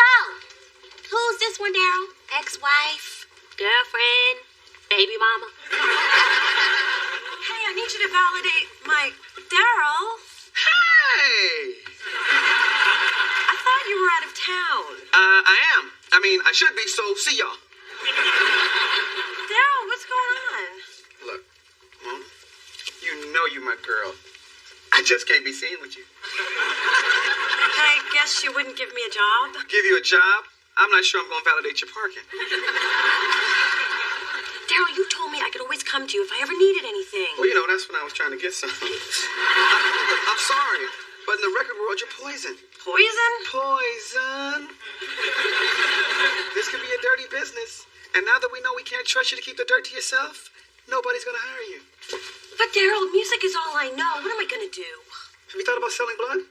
who's this one, Daryl? Ex-wife? Girlfriend? Baby mama? Hey, I need you to validate my... Daryl? Hey! I thought you were out of town. I am. I mean, I should be, so see y'all. Daryl, what's going on? Look, Mom, you know you're my girl. I just can't be seen with you. I guess you wouldn't give me a job? Give you a job? I'm not sure I'm going to validate your parking. Daryl, you told me I could always come to you if I ever needed anything. Well, you know, that's when I was trying to get some. I'm sorry, but in the record world, you're poison. Poison? Poison. This could be a dirty business. And now that we know we can't trust you to keep the dirt to yourself, nobody's going to hire you. But Daryl, music is all I know. What am I going to do? Have you thought about selling blood?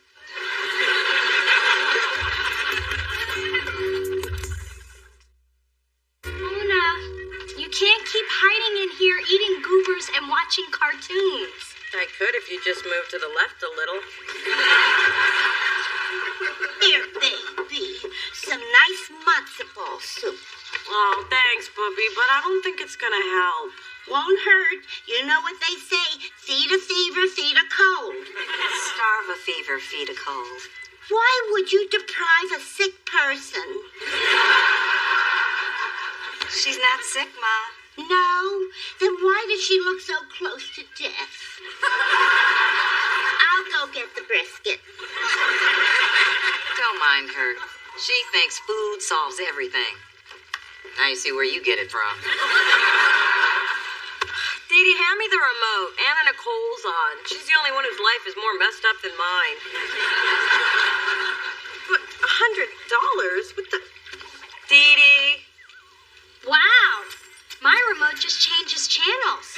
Mona, you can't keep hiding in here eating goobers and watching cartoons. I could if you just moved to the left a little. Here, baby. Some nice matzo ball soup. Oh, thanks, Bubby, but I don't think it's going to help. Won't hurt. You know what they say. Feed a fever, feed a cold. Starve a fever, feed a cold. Why would you deprive a sick person? She's not sick, Ma. No? Then why does she look so close to death? I'll go get the brisket. Don't mind her. She thinks food solves everything. Now you see where you get it from. Dee Dee, hand me the remote. Anna Nicole's on. She's the only one whose life is more messed up than mine. But $100? What the... Dee Dee. Wow. My remote just changes channels.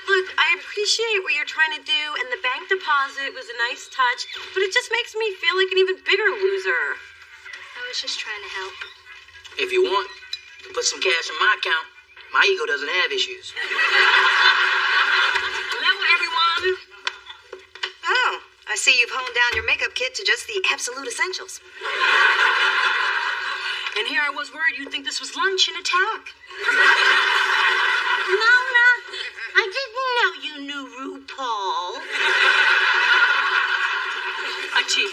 Look, I appreciate what you're trying to do, and the bank deposit was a nice touch, but it just makes me feel like an even bigger loser. I was just trying to help. If you want, you can put some cash in my account. My ego doesn't have issues. Level, everyone. Oh, I see you've honed down your makeup kit to just the absolute essentials. And here I was worried you'd think this was lunch and attack. Mona, I didn't know you knew RuPaul. Gee,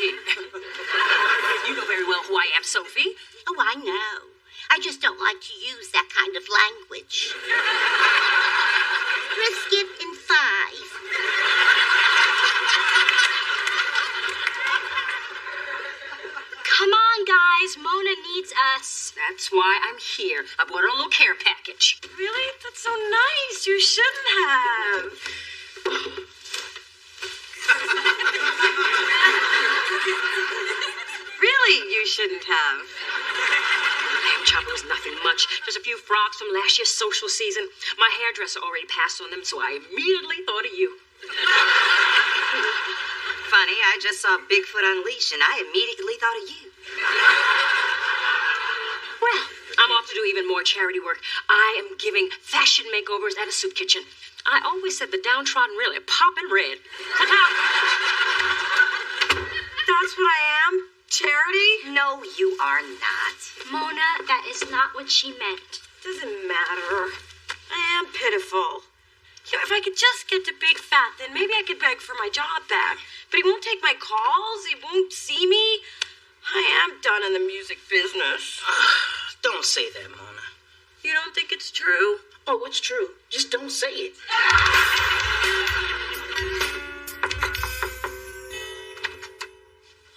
you know very well who I am, Sophie. Oh, I know. I just don't like to use that kind of language. Brisket in 5. Come on, guys. Mona needs us. That's why I'm here. I bought her a little care package. Really? That's so nice. You shouldn't have. Really, you shouldn't have. I'm chopper was nothing much. Just a few frocks from last year's social season. My hairdresser already passed on them, so I immediately thought of you. Funny, I just saw Bigfoot Unleashed, and I immediately thought of you. Well, I'm off to do even more charity work. I am giving fashion makeovers at a soup kitchen. I always said the downtrodden really poppin' red. That's what I am? Charity? No, you are not. Mona, that is not what she meant. Doesn't matter. I am pitiful. You know, if I could just get to Big Fat, then maybe I could beg for my job back. But he won't take my calls. He won't see me. I am done in the music business. Don't say that, Mona. You don't think it's true? Oh, it's true. Just don't say it.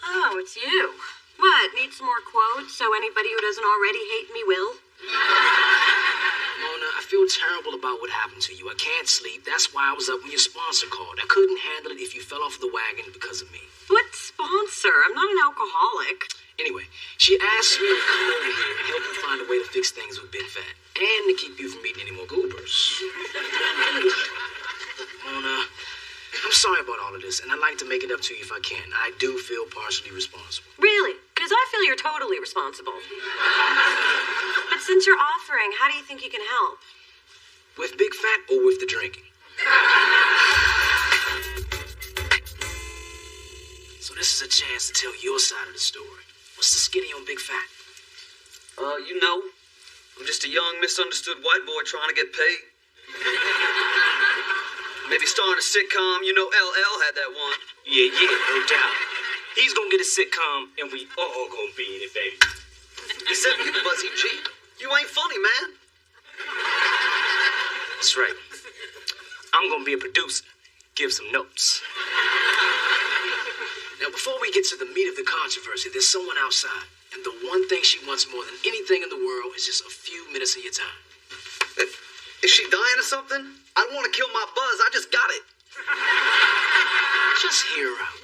Oh, it's you. What, need some more quotes so anybody who doesn't already hate me will? Mona, I feel terrible about what happened to you. I can't sleep. That's why I was up when your sponsor called. I couldn't handle it if you fell off the wagon because of me. What sponsor? I'm not an alcoholic. Anyway, she asked me to come over here and help you find a way to fix things with Big Fat. And to keep you from eating any more goobers. Mona, I'm sorry about all of this, and I'd like to make it up to you if I can. I do feel partially responsible. Really? Because I feel you're totally responsible. But since you're offering, how do you think you can help? With Big Fat or with the drinking? So this is a chance to tell your side of the story. What's the skinny on Big Fat? You know, I'm just a young, misunderstood white boy trying to get paid. Maybe starring a sitcom. You know, LL had that one. Yeah, no doubt. He's gonna get a sitcom, and we all gonna be in it, baby. Except you, Buzzy G. You ain't funny, man. That's right. I'm gonna be a producer. Give some notes. Now, before we get to the meat of the controversy, there's someone outside, and the one thing she wants more than anything in the world is just a few minutes of your time. Is she dying or something? I don't want to kill my buzz. I just got it. Just hear her out.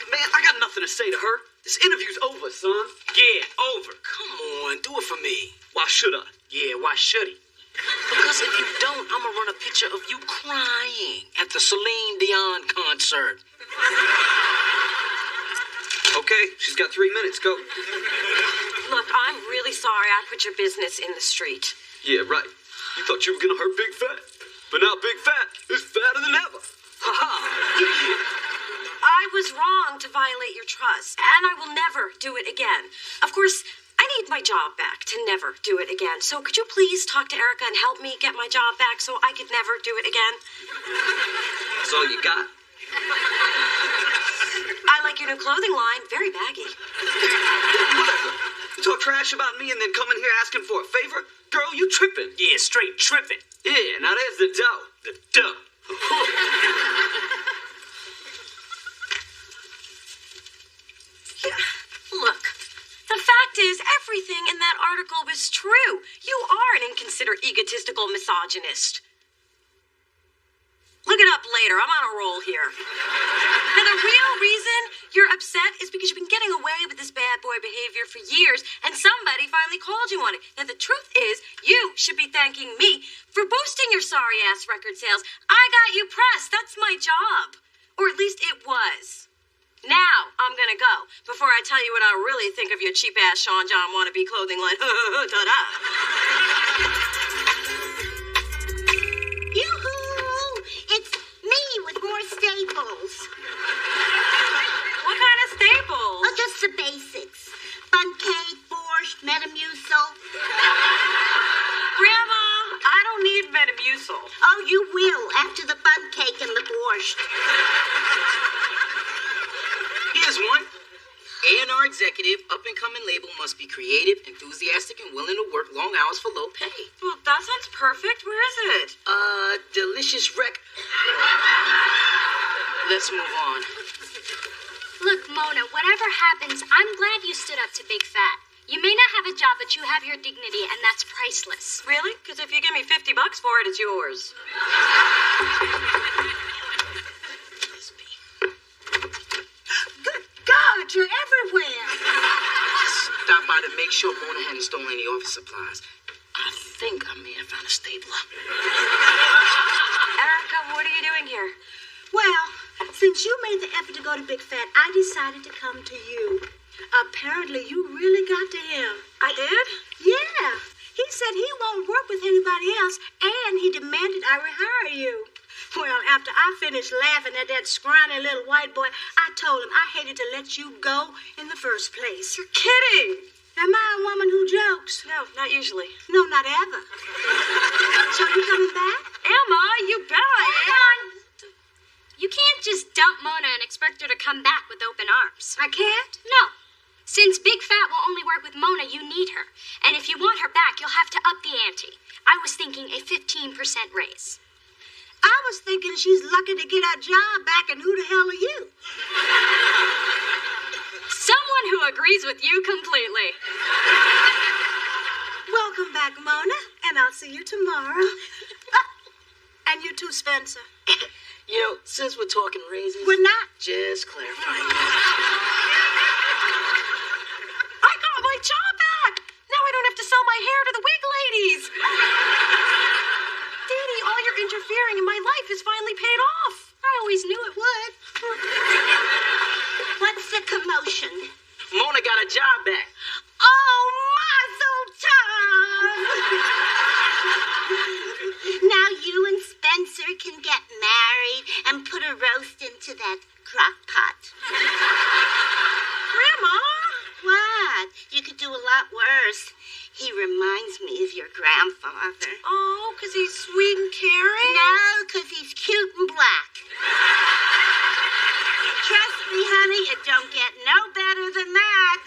Man, I got nothing to say to her. This interview's over, son. Yeah, over. Come on, do it for me. Why should I? Yeah, why should he? Because if you don't, I'm gonna run a picture of you crying at the Celine Dion concert. Okay, she's got 3 minutes. Go. Look, I'm really sorry I put your business in the street. Yeah, right. You thought you were gonna hurt Big Fat, but now Big Fat is fatter than ever. Ha ha! I was wrong to violate your trust, and I will never do it again. Of course, I need my job back to never do it again. So could you please talk to Erica and help me get my job back so I could never do it again? That's all you got? I like your new clothing line. Very baggy. Whatever. You talk trash about me and then come in here asking for a favor? Girl, you tripping. Yeah, straight tripping. Yeah, now there's the dough. The dough. Yeah. Look, the fact is, everything in that article was true. You are an inconsiderate, egotistical misogynist. Look it up later. I'm on a roll here. Now, the real reason you're upset is because you've been getting away with this bad boy behavior for years, and somebody finally called you on it. Now, the truth is, you should be thanking me for boosting your sorry-ass record sales. I got you pressed. That's my job. Or at least it was. Now, I'm gonna go, before I tell you what I really think of your cheap-ass Sean John wannabe clothing line. Ta-da! Yoo-hoo! It's me with more staples. What kind of staples? Oh, just the basics. Bun cake, borscht, Metamucil. Grandma, I don't need Metamucil. Oh, you will, after the bun cake and the borscht. Here's one. A&R executive, up-and-coming label must be creative, enthusiastic, and willing to work long hours for low pay. Well, that sounds perfect. Where is it? Delicious Rec. Let's move on. Look, Mona, whatever happens, I'm glad you stood up to Big Fat. You may not have a job, but you have your dignity, and that's priceless. Really? Because if you give me $50 for it, it's yours. God, by to make sure Mona hadn't stolen any office supplies. I think I may have found a stapler. Erica, what are you doing here? Well, since you made the effort to go to Big Fat, I decided to come to you. Apparently, you really got to him. I did? Yeah. He said he won't work with anybody else, and he demanded I rehire you. Well, after I finished laughing at that scrawny little white boy, I told him I hated to let you go in the first place. You're kidding. Am I a woman who jokes? No, not usually. No, not ever. So you coming back? Am I? You bet I am. You can't just dump Mona and expect her to come back with open arms. I can't? No. Since Big Fat will only work with Mona, you need her. And if you want her back, you'll have to up the ante. I was thinking a 15% raise. I was thinking she's lucky to get her job back, and who the hell are you? Someone who agrees with you completely. Welcome back, Mona, and I'll see you tomorrow. And you too, Spencer. You know, since we're talking raises... We're not. Just clarifying. I got my job back. Now I don't have to sell my hair to the wig ladies. Daddy, all your interfering in my life is finally paid off. I always knew it would. What's the commotion? Mona got a job back. Oh, Mazel tov! Now you and Spencer can get married and put a roast into that crock pot. Grandma? What? You could do a lot worse. He reminds me of your grandfather. Oh, because he's sweet and caring? No, because he's cute and black. Trust me, honey, it don't get no better than that.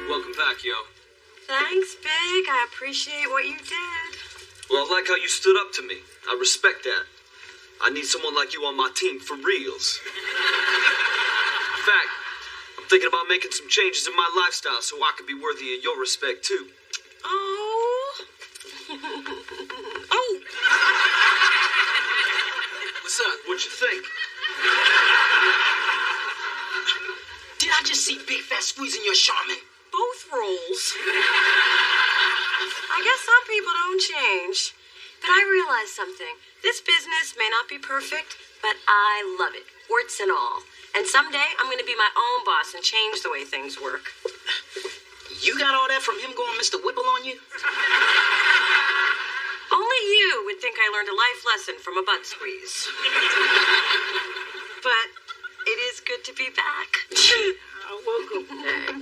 Welcome back, yo. Thanks, Big. I appreciate what you did. Well, I like how you stood up to me. I respect that. I need someone like you on my team for reals. In fact, I'm thinking about making some changes in my lifestyle so I can be worthy of your respect, too. Oh. Oh. What's up? What'd you think? Did I just see Big Fat squeezing your Charmin? Both roles. I guess some people don't change. But I realized something. This business may not be perfect, but I love it, warts and all. And someday I'm going to be my own boss and change the way things work. You got all that from him going Mr. Whipple on you? Only you would think I learned a life lesson from a butt squeeze. But it is good to be back. Welcome back.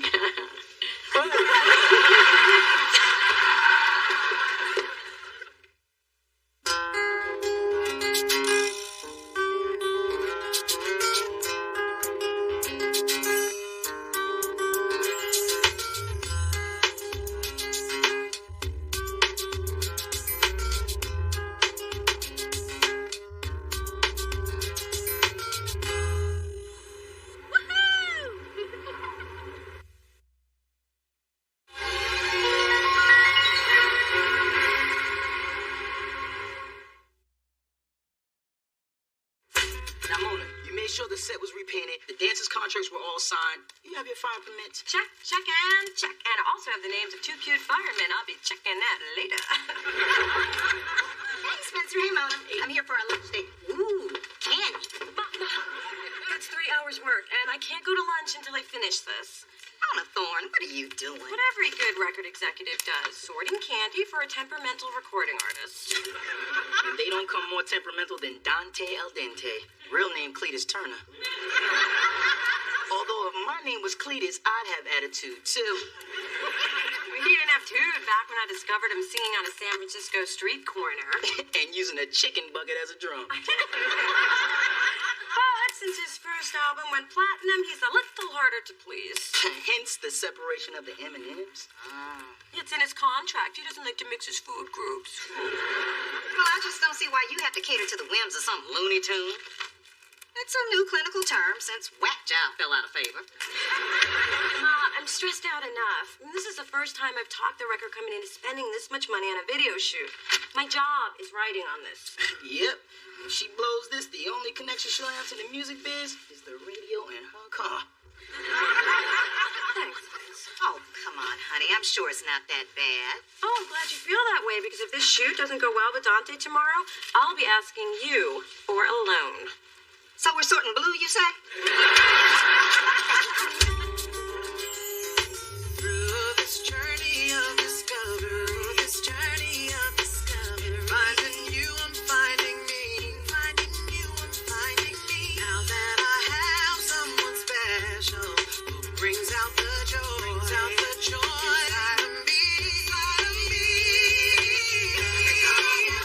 Sure the set was repainted, the dancers' contracts were all signed. You have your fire permits? Check, check, and check. And I also have the names of 2 cute firemen. I'll be checking that later. Hey, Spencer. Hey, Mona. I'm here for our lunch date. Ooh, candy. That's 3 hours' work, and I can't go to lunch until I finish this. Mona Thorne, what are you doing? What every good record executive does, sorting candy for a temperamental recording artist. And they don't come more temperamental than Dante Al Dente. Real name Cletus Turner. Although if my name was Cletus, I'd have attitude too. He didn't have tude back when I discovered him singing on a San Francisco street corner. And using a chicken bucket as a drum. But since his first album went platinum, he's a little harder to please. Hence the separation of the M&Ms. It's in his contract. He doesn't like to mix his food groups. Well, I just don't see why you have to cater to the whims of some Looney Tune. It's a new clinical term since whack job fell out of favor. Ma, I'm stressed out enough. This is the first time I've talked the record company into spending this much money on a video shoot. My job is writing on this. Yep. If she blows this, the only connection she'll have to the music biz is the radio in her car. Thanks, Liz. Oh, come on, honey. I'm sure it's not that bad. Oh, I'm glad you feel that way, because if this shoot doesn't go well with Dante tomorrow, I'll be asking you for a loan. So we're sorting blue, you say? Through this journey of discovery, finding you, I'm finding me, finding you, I'm finding me. Now that I have someone special who brings out the joy inside of me,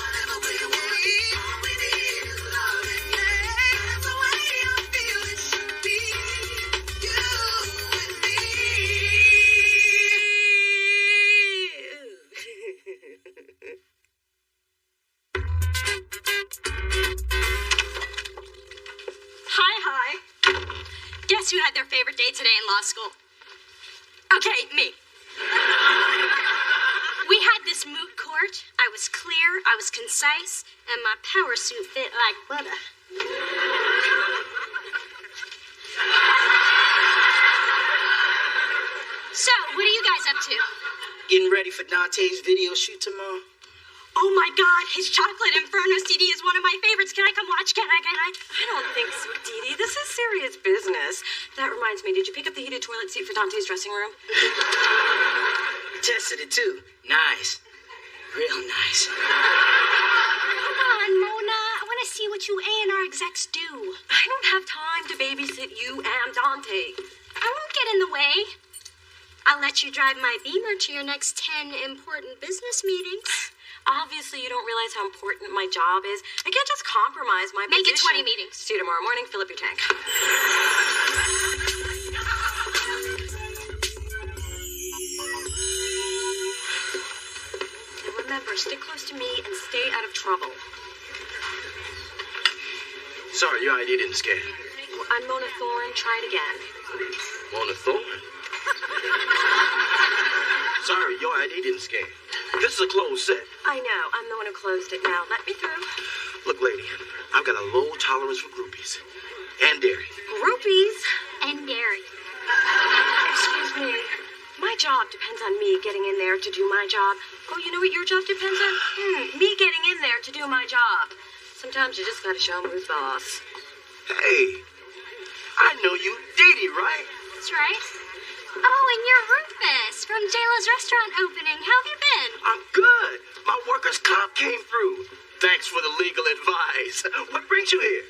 Whatever we want, all we need is love, and that's the way I feel it should be. You and me. Hi. Guess who had their favorite day today in law school? Okay, me. We had this moot court. I was clear, I was concise, and my power suit fit like butter. So, what are you guys up to? Getting ready for Dante's video shoot tomorrow. Oh my God, his Chocolate Inferno CD is one of my favorites. Can I come watch? Can I? I don't think so, Dee Dee. This is serious business. That reminds me, did you pick up the heated toilet seat for Dante's dressing room? Tested it too. Nice. Real nice. Come on, Mona. I want to see what you A&R execs do. I don't have time to babysit you and Dante. I won't get in the way. I'll let you drive my Beamer to your next 10 important business meetings. Obviously, you don't realize how important my job is. I can't just compromise my Make it position. 20 meetings. See you tomorrow morning. Fill up your tank. And remember, stick close to me and stay out of trouble. Sorry, your ID didn't scan. I'm Mona Thorne. Try it again. Mona Thorne? Sorry, your ID didn't scan. This is a closed set. I know. I'm the one who closed it now. Let me through. Look, lady, I've got a low tolerance for groupies. And dairy. Groupies? And dairy. Excuse me. My job depends on me getting in there to do my job. Oh, you know what your job depends on? Me getting in there to do my job. Sometimes you just gotta show 'em who's boss. Hey, I know you, Dee Dee, right? That's right. Oh, and you're Rufus from JLo's restaurant opening. How have you been? I'm good. My workers' comp came through. Thanks for the legal advice. What brings you here?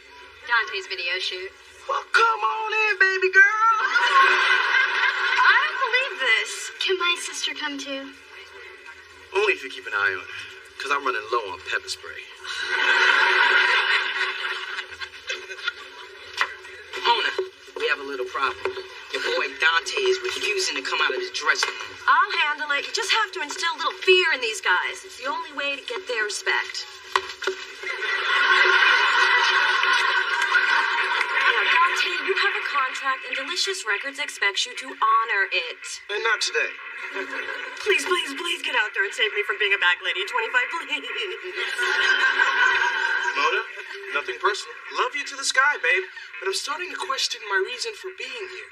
Dante's video shoot. Well, come on in, baby girl. I don't believe this. Can my sister come too? Only if you keep an eye on her, because I'm running low on pepper spray. Mona, we have a little problem. Your boy Dante is refusing to come out of his dressing room. I'll handle it. You just have to instill a little fear in these guys. It's the only way to get their respect. Now, Dante, you have a contract, and Delicious Records expects you to honor it. And not today. Please, please, please get out there and save me from being a back lady at 25, please. Mona, nothing personal. Love you to the sky, babe, but I'm starting to question my reason for being here.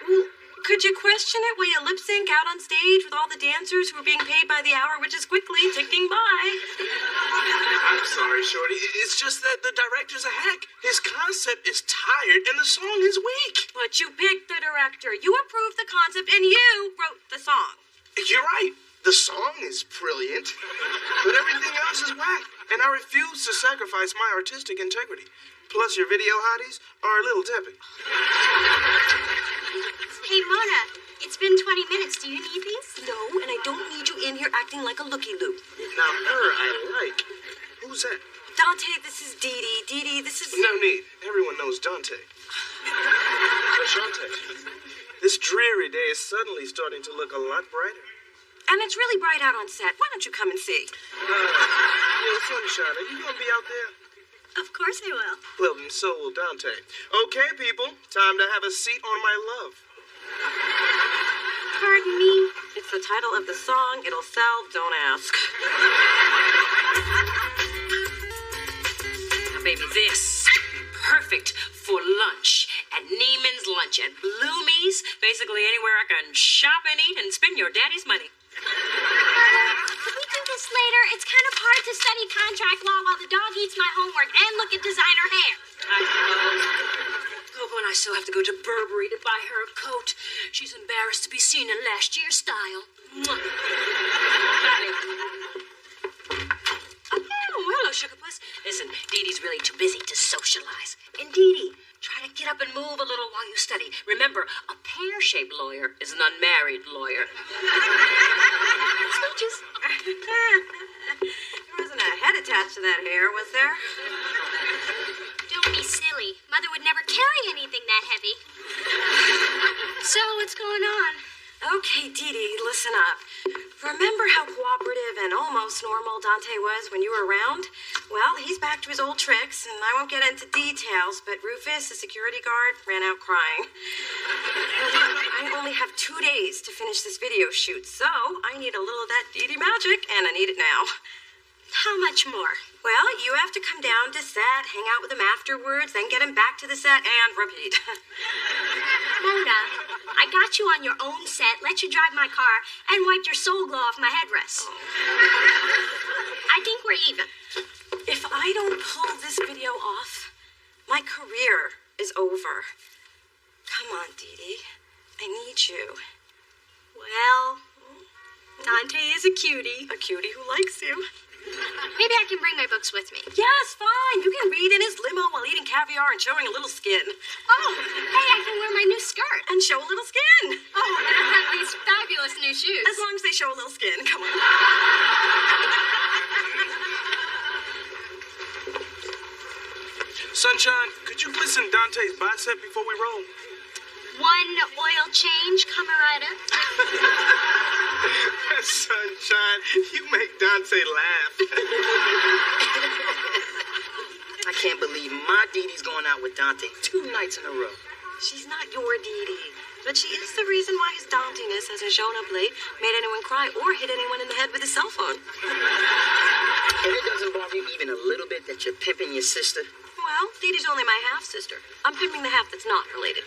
Well, could you question it while you lip sync out on stage with all the dancers who are being paid by the hour, which is quickly ticking by? I'm sorry, Shorty. It's just that the director's a hack. His concept is tired and the song is weak. But you picked the director. You approved the concept and you wrote the song. You're right. The song is brilliant, but everything else is whack, and I refuse to sacrifice my artistic integrity. Plus, your video hotties are a little tepid. Hey, Mona, it's been 20 minutes. Do you need these? No, and I don't need you in here acting like a looky-loo. Now, her I like. Who's that? Dante, this is Dee Dee. Dee Dee, this is... No need. Everyone knows Dante. Dante, this dreary day is suddenly starting to look a lot brighter. And it's really bright out on set. Why don't you come and see? Sunshine, are you going to be out there? Of course I will. Well, then so will Dante. Okay, people, time to have a seat on my love. Pardon me? It's the title of the song. It'll sell. Don't ask. Now, baby, baby, this. Perfect for lunch at Neiman's Lunch at Bloomie's. Basically anywhere I can shop and eat and spend your daddy's money. Could we do this later? It's kind of hard to study contract law while the dog eats my homework and look at designer hair. I suppose. Oh, and I still have to go to Burberry to buy her a coat. She's embarrassed to be seen in last year's style. Mwah. Oh, hello, Sugar Puss. Listen, Dee Dee's really too busy to socialize. And Dee Dee, try to get up and move a little while you study. Remember, a pear-shaped lawyer is an unmarried lawyer. Smooches. There wasn't a head attached to that hair, was there? Don't be silly. Mother would never carry anything that heavy. So, what's going on? Okay, Dee Dee, listen up. Remember how cooperative and almost normal Dante was when you were around? Well, he's back to his old tricks, and I won't get into details, but Rufus, the security guard, ran out crying. I only have 2 days to finish this video shoot, so I need a little of that Dee Dee magic, and I need it now. How much more? Well, you have to come down to set, hang out with him afterwards, then get him back to the set, and repeat. Mona, I got you on your own set, let you drive my car, and wiped your soul glow off my headrest. I think we're even. If I don't pull this video off, my career is over. Come on, Dee Dee. I need you. Well, Dante is a cutie. A cutie who likes you. Maybe I can bring my books with me. Yes, fine. You can read in his limo while eating caviar and showing a little skin. Oh, hey, I can wear my new skirt. And show a little skin. Oh, and I have these fabulous new shoes. As long as they show a little skin. Come on. Sunshine, could you glisten Dante's bicep before we roll? One oil change coming right up. Sunshine, you make Dante laugh. I can't believe my Dee Dee's going out with Dante 2 nights in a row. She's not your Dee Dee, but she is the reason why his Dantiness hasn't shown up late, made anyone cry, or hit anyone in the head with his cell phone. And it doesn't bother you even a little bit that you're pimping your sister? Well, Dee Dee's only my half-sister. I'm pimping the half that's not related.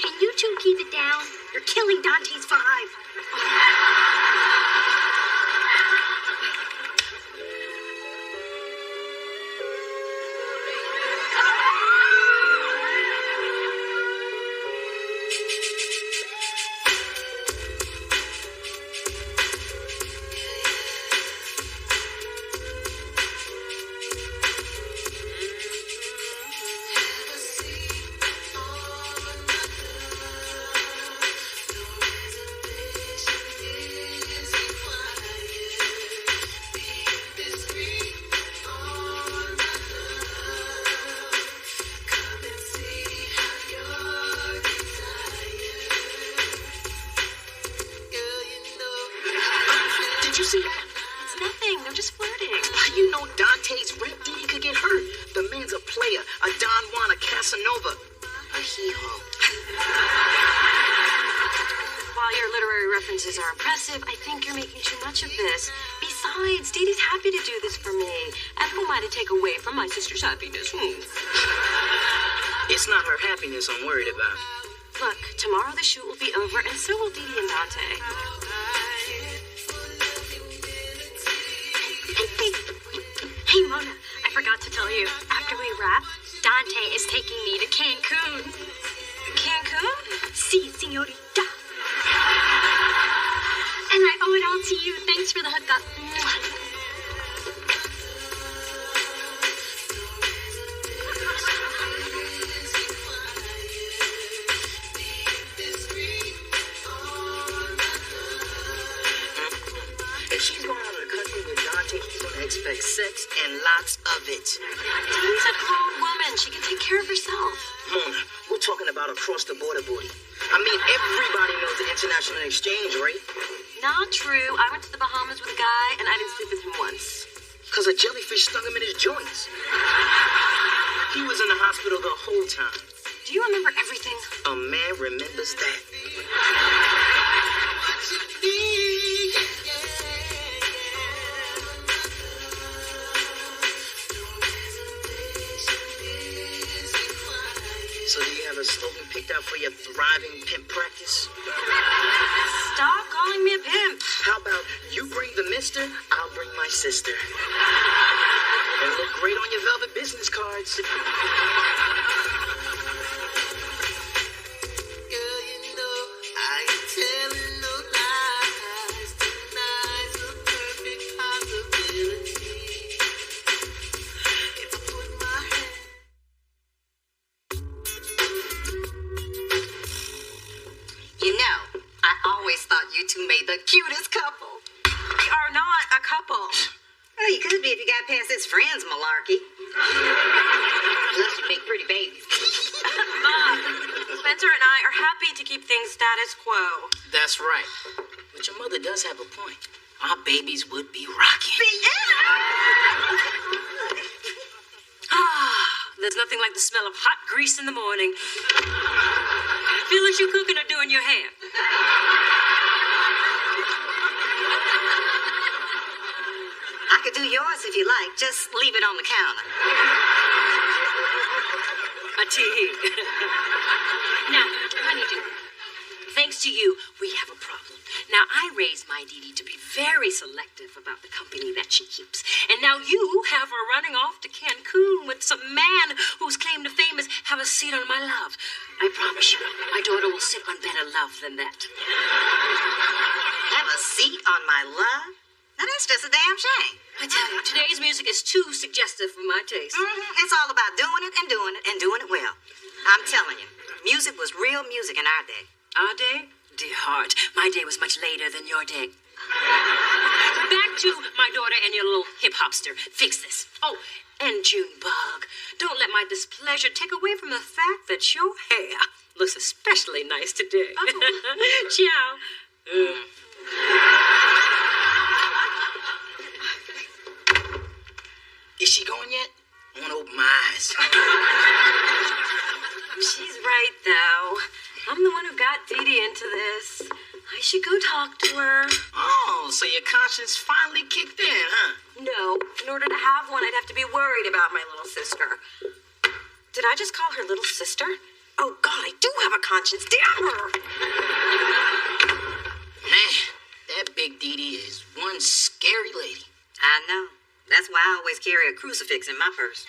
Can you two keep it down? You're killing Dante's vibe. Are impressive. I think you're making too much of this. Besides, Dee Dee's happy to do this for me. And who am I to take away from my sister's happiness? It's not her happiness I'm worried about. Look, tomorrow the shoot will be over, and so will Dee Dee and Dante. Hey, Mona, I forgot to tell you. After we wrap, Dante is taking me to Cancun. Cancun? Si, señorita. And I owe it all to you. Thanks for the hookup. If she's going out of the country with Dante, he's going to expect sex and lots of it. Dee's a grown woman. She can take care of herself. Mona, we're talking about across-the-border booty. I mean, everybody knows the international exchange rate. Not true. I went to the Bahamas with a guy, and I didn't sleep with him once. Because a jellyfish stung him in his joints. He was in the hospital the whole time. Do you remember everything? A man remembers that. a slogan picked out for your thriving pimp practice? Stop calling me a pimp. How about you bring the mister, I'll bring my sister. They look great on your velvet business cards. Girl, you know I ain't telling no lies. Tonight's a perfect possibility. If I put my hand. You know, I always thought you two made the cutest couple. We are not a couple. Well, you could be if you got past this friends malarkey. Plus, you make pretty babies. Mom, Spencer and I are happy to keep things status quo. That's right. But your mother does have a point. Our babies would be rocking. There's nothing like the smell of hot grease in the morning. Feel like you cooking or doing your hair. I could do yours if you like. Just leave it on the counter. A tea. Now, honeydew, thanks to you, we have a problem. Now, I raised my Dee Dee to be very selective about the company that she keeps. And now you have her running off to Cancun with some man whose claim to fame is have a seat on my love. I promise you, my daughter will sip on better love than that. Have a seat on my love? Now, that's just a damn shame. I tell you, today's music is too suggestive for my taste. It's all about doing it and doing it and doing it well. I'm telling you, music was real music in our day. Our day? Dear heart, my day was much later than your day. Back to my daughter and your little hip-hopster. Fix this. Oh, and Junebug, don't let my displeasure take away from the fact that your hair looks especially nice today. Ciao. Is she going yet? I want to open my eyes. She's right, though. I'm the one who got Dee Dee into this. I should go talk to her. Oh, so your conscience finally kicked in, huh? No. In order to have one, I'd have to be worried about my little sister. Did I just call her little sister? Oh, God, I do have a conscience. Damn her! Man, that big Dee Dee is one scary lady. I know. That's why I always carry a crucifix in my purse.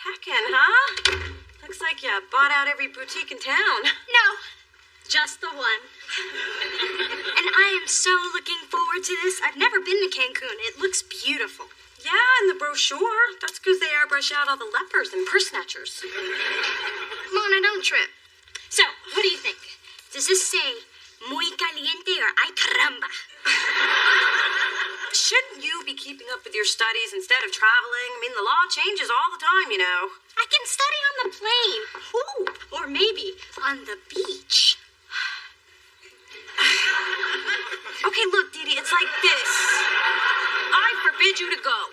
Packing, huh? Looks like you bought out every boutique in town. No, just the one. And I am so looking forward to this. I've never been to Cancun. It looks beautiful. Yeah, in the brochure. That's because they airbrush out all the lepers and purse snatchers. Mona, don't trip. So, what do you think? Does this say muy caliente or ay caramba? Shouldn't you be keeping up with your studies instead of traveling? I mean, the law changes all the time, you know. I can study on the plane. Ooh, or maybe on the beach. Okay, look, Dee Dee, it's like this. I forbid you to go.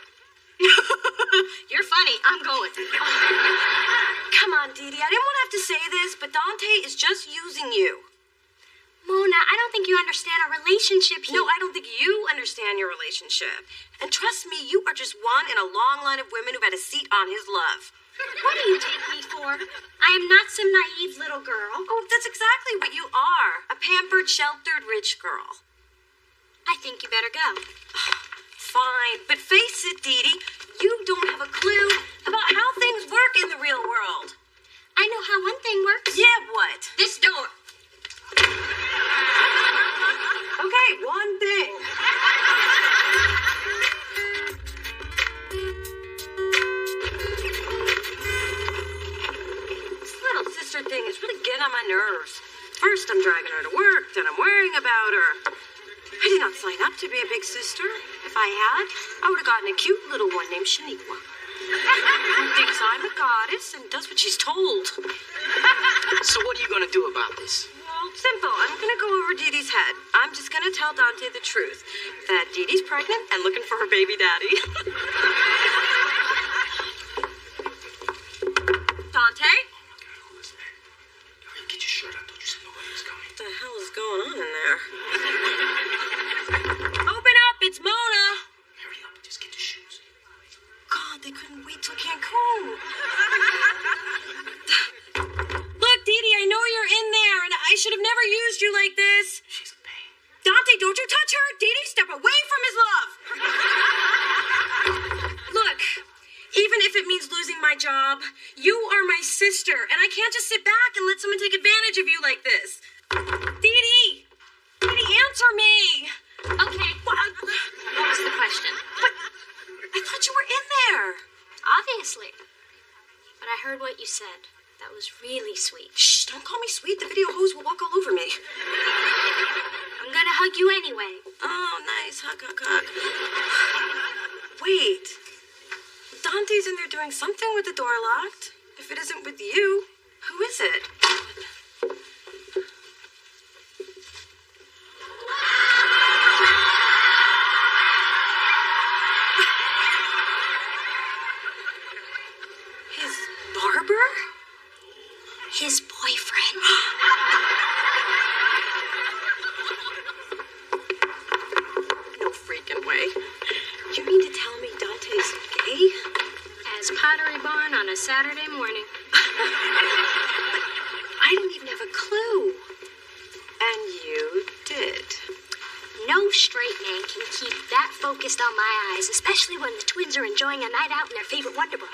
You're funny. I'm going. Come on, Dee Dee. I didn't want to have to say this, but Dante is just using you. Mona, I don't think you understand our relationship. No, I don't think you understand your relationship. And trust me, you are just one in a long line of women who've had a seat on his love. What do you take me for? I am not some naive little girl. Oh, that's exactly what you are. A pampered, sheltered, rich girl. I think you better go. Fine, but face it, Dee Dee, you don't have a clue about how things work in the real world. I know how one thing works. Yeah, what? This door. Okay, one thing. This little sister thing is really getting on my nerves. First, I'm dragging her to work, then I'm worrying about her. I did not sign up to be a big sister. If I had, I would have gotten a cute little one named Shaniqua. Who thinks I'm a goddess and does what she's told. So what are you going to do about this? Well, simple. I'm going to go over Dee Dee's head. I'm just going to tell Dante the truth. That Dee Dee's pregnant and looking for her baby daddy. Dante? Get your shirt on. Don't you say nobody was coming. What the hell is going on in there? Open up. It's Mona. Hurry up. Just get the shoes. God, they couldn't wait till Cancun. doing my job. You are my sister, and I can't just sit back and let someone take advantage of you like this. Dee Dee! Dee Dee, answer me! Okay. What was the question? But I thought you were in there. Obviously. But I heard what you said. That was really sweet. Shh, don't call me sweet. The video hose will walk all over me. I'm gonna hug you anyway. Oh, nice. Hug, hug, hug. Wait. Dante's in there doing something with the door locked. If it isn't with you, who is it? His barber? His boyfriend. No freaking way. You mean to tell me Dante's gay? As Pottery Barn on a Saturday morning. I didn't even have a clue. And you did. No straight man can keep that focused on my eyes, especially when the twins are enjoying a night out in their favorite Wonder Bra.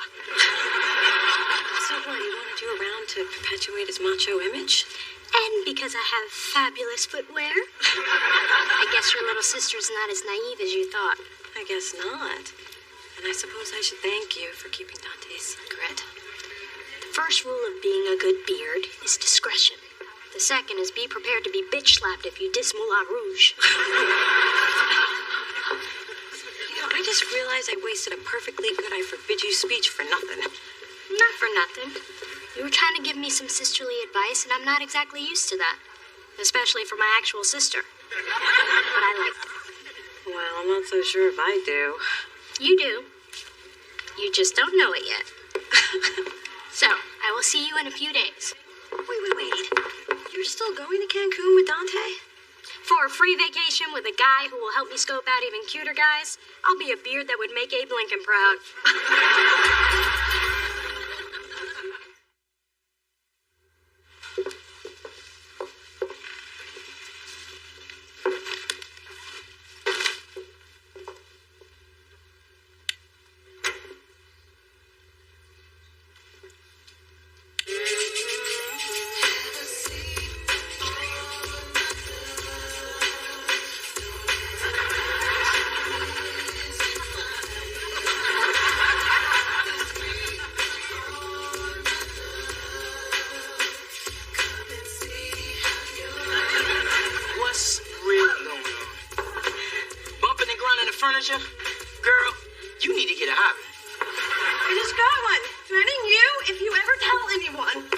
So what, he wanted you around to perpetuate his macho image? And because I have fabulous footwear. I guess your little sister's not as naive as you thought. I guess not. And I suppose I should thank you for keeping Dante's secret. The first rule of being a good beard is discretion. The second is be prepared to be bitch slapped if you diss Moulin Rouge. You know, I just realized I wasted a perfectly good I forbid you speech for nothing. Not for nothing. You were trying to give me some sisterly advice, and I'm not exactly used to that. Especially for my actual sister. But I liked it. Well, I'm not so sure if I do. You do. You just don't know it yet. So, I will see you in a few days. Wait. You're still going to Cancun with Dante? For a free vacation with a guy who will help me scope out even cuter guys, I'll be a beard that would make Abe Lincoln proud. Furniture? Girl, you need to get a hobby. I just got one. Threatening you if you ever tell anyone.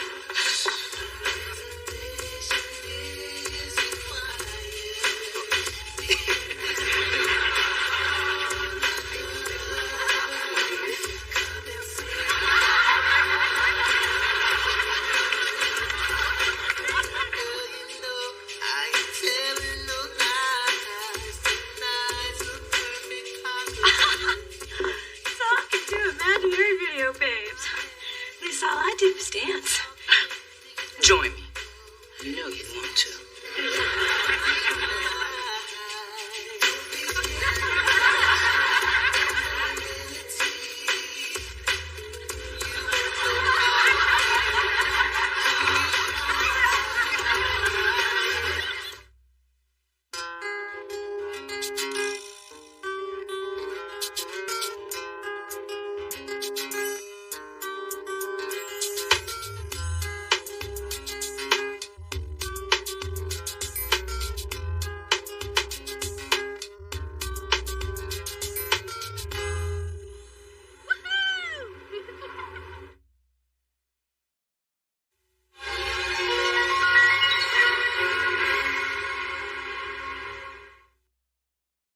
All I did was dance.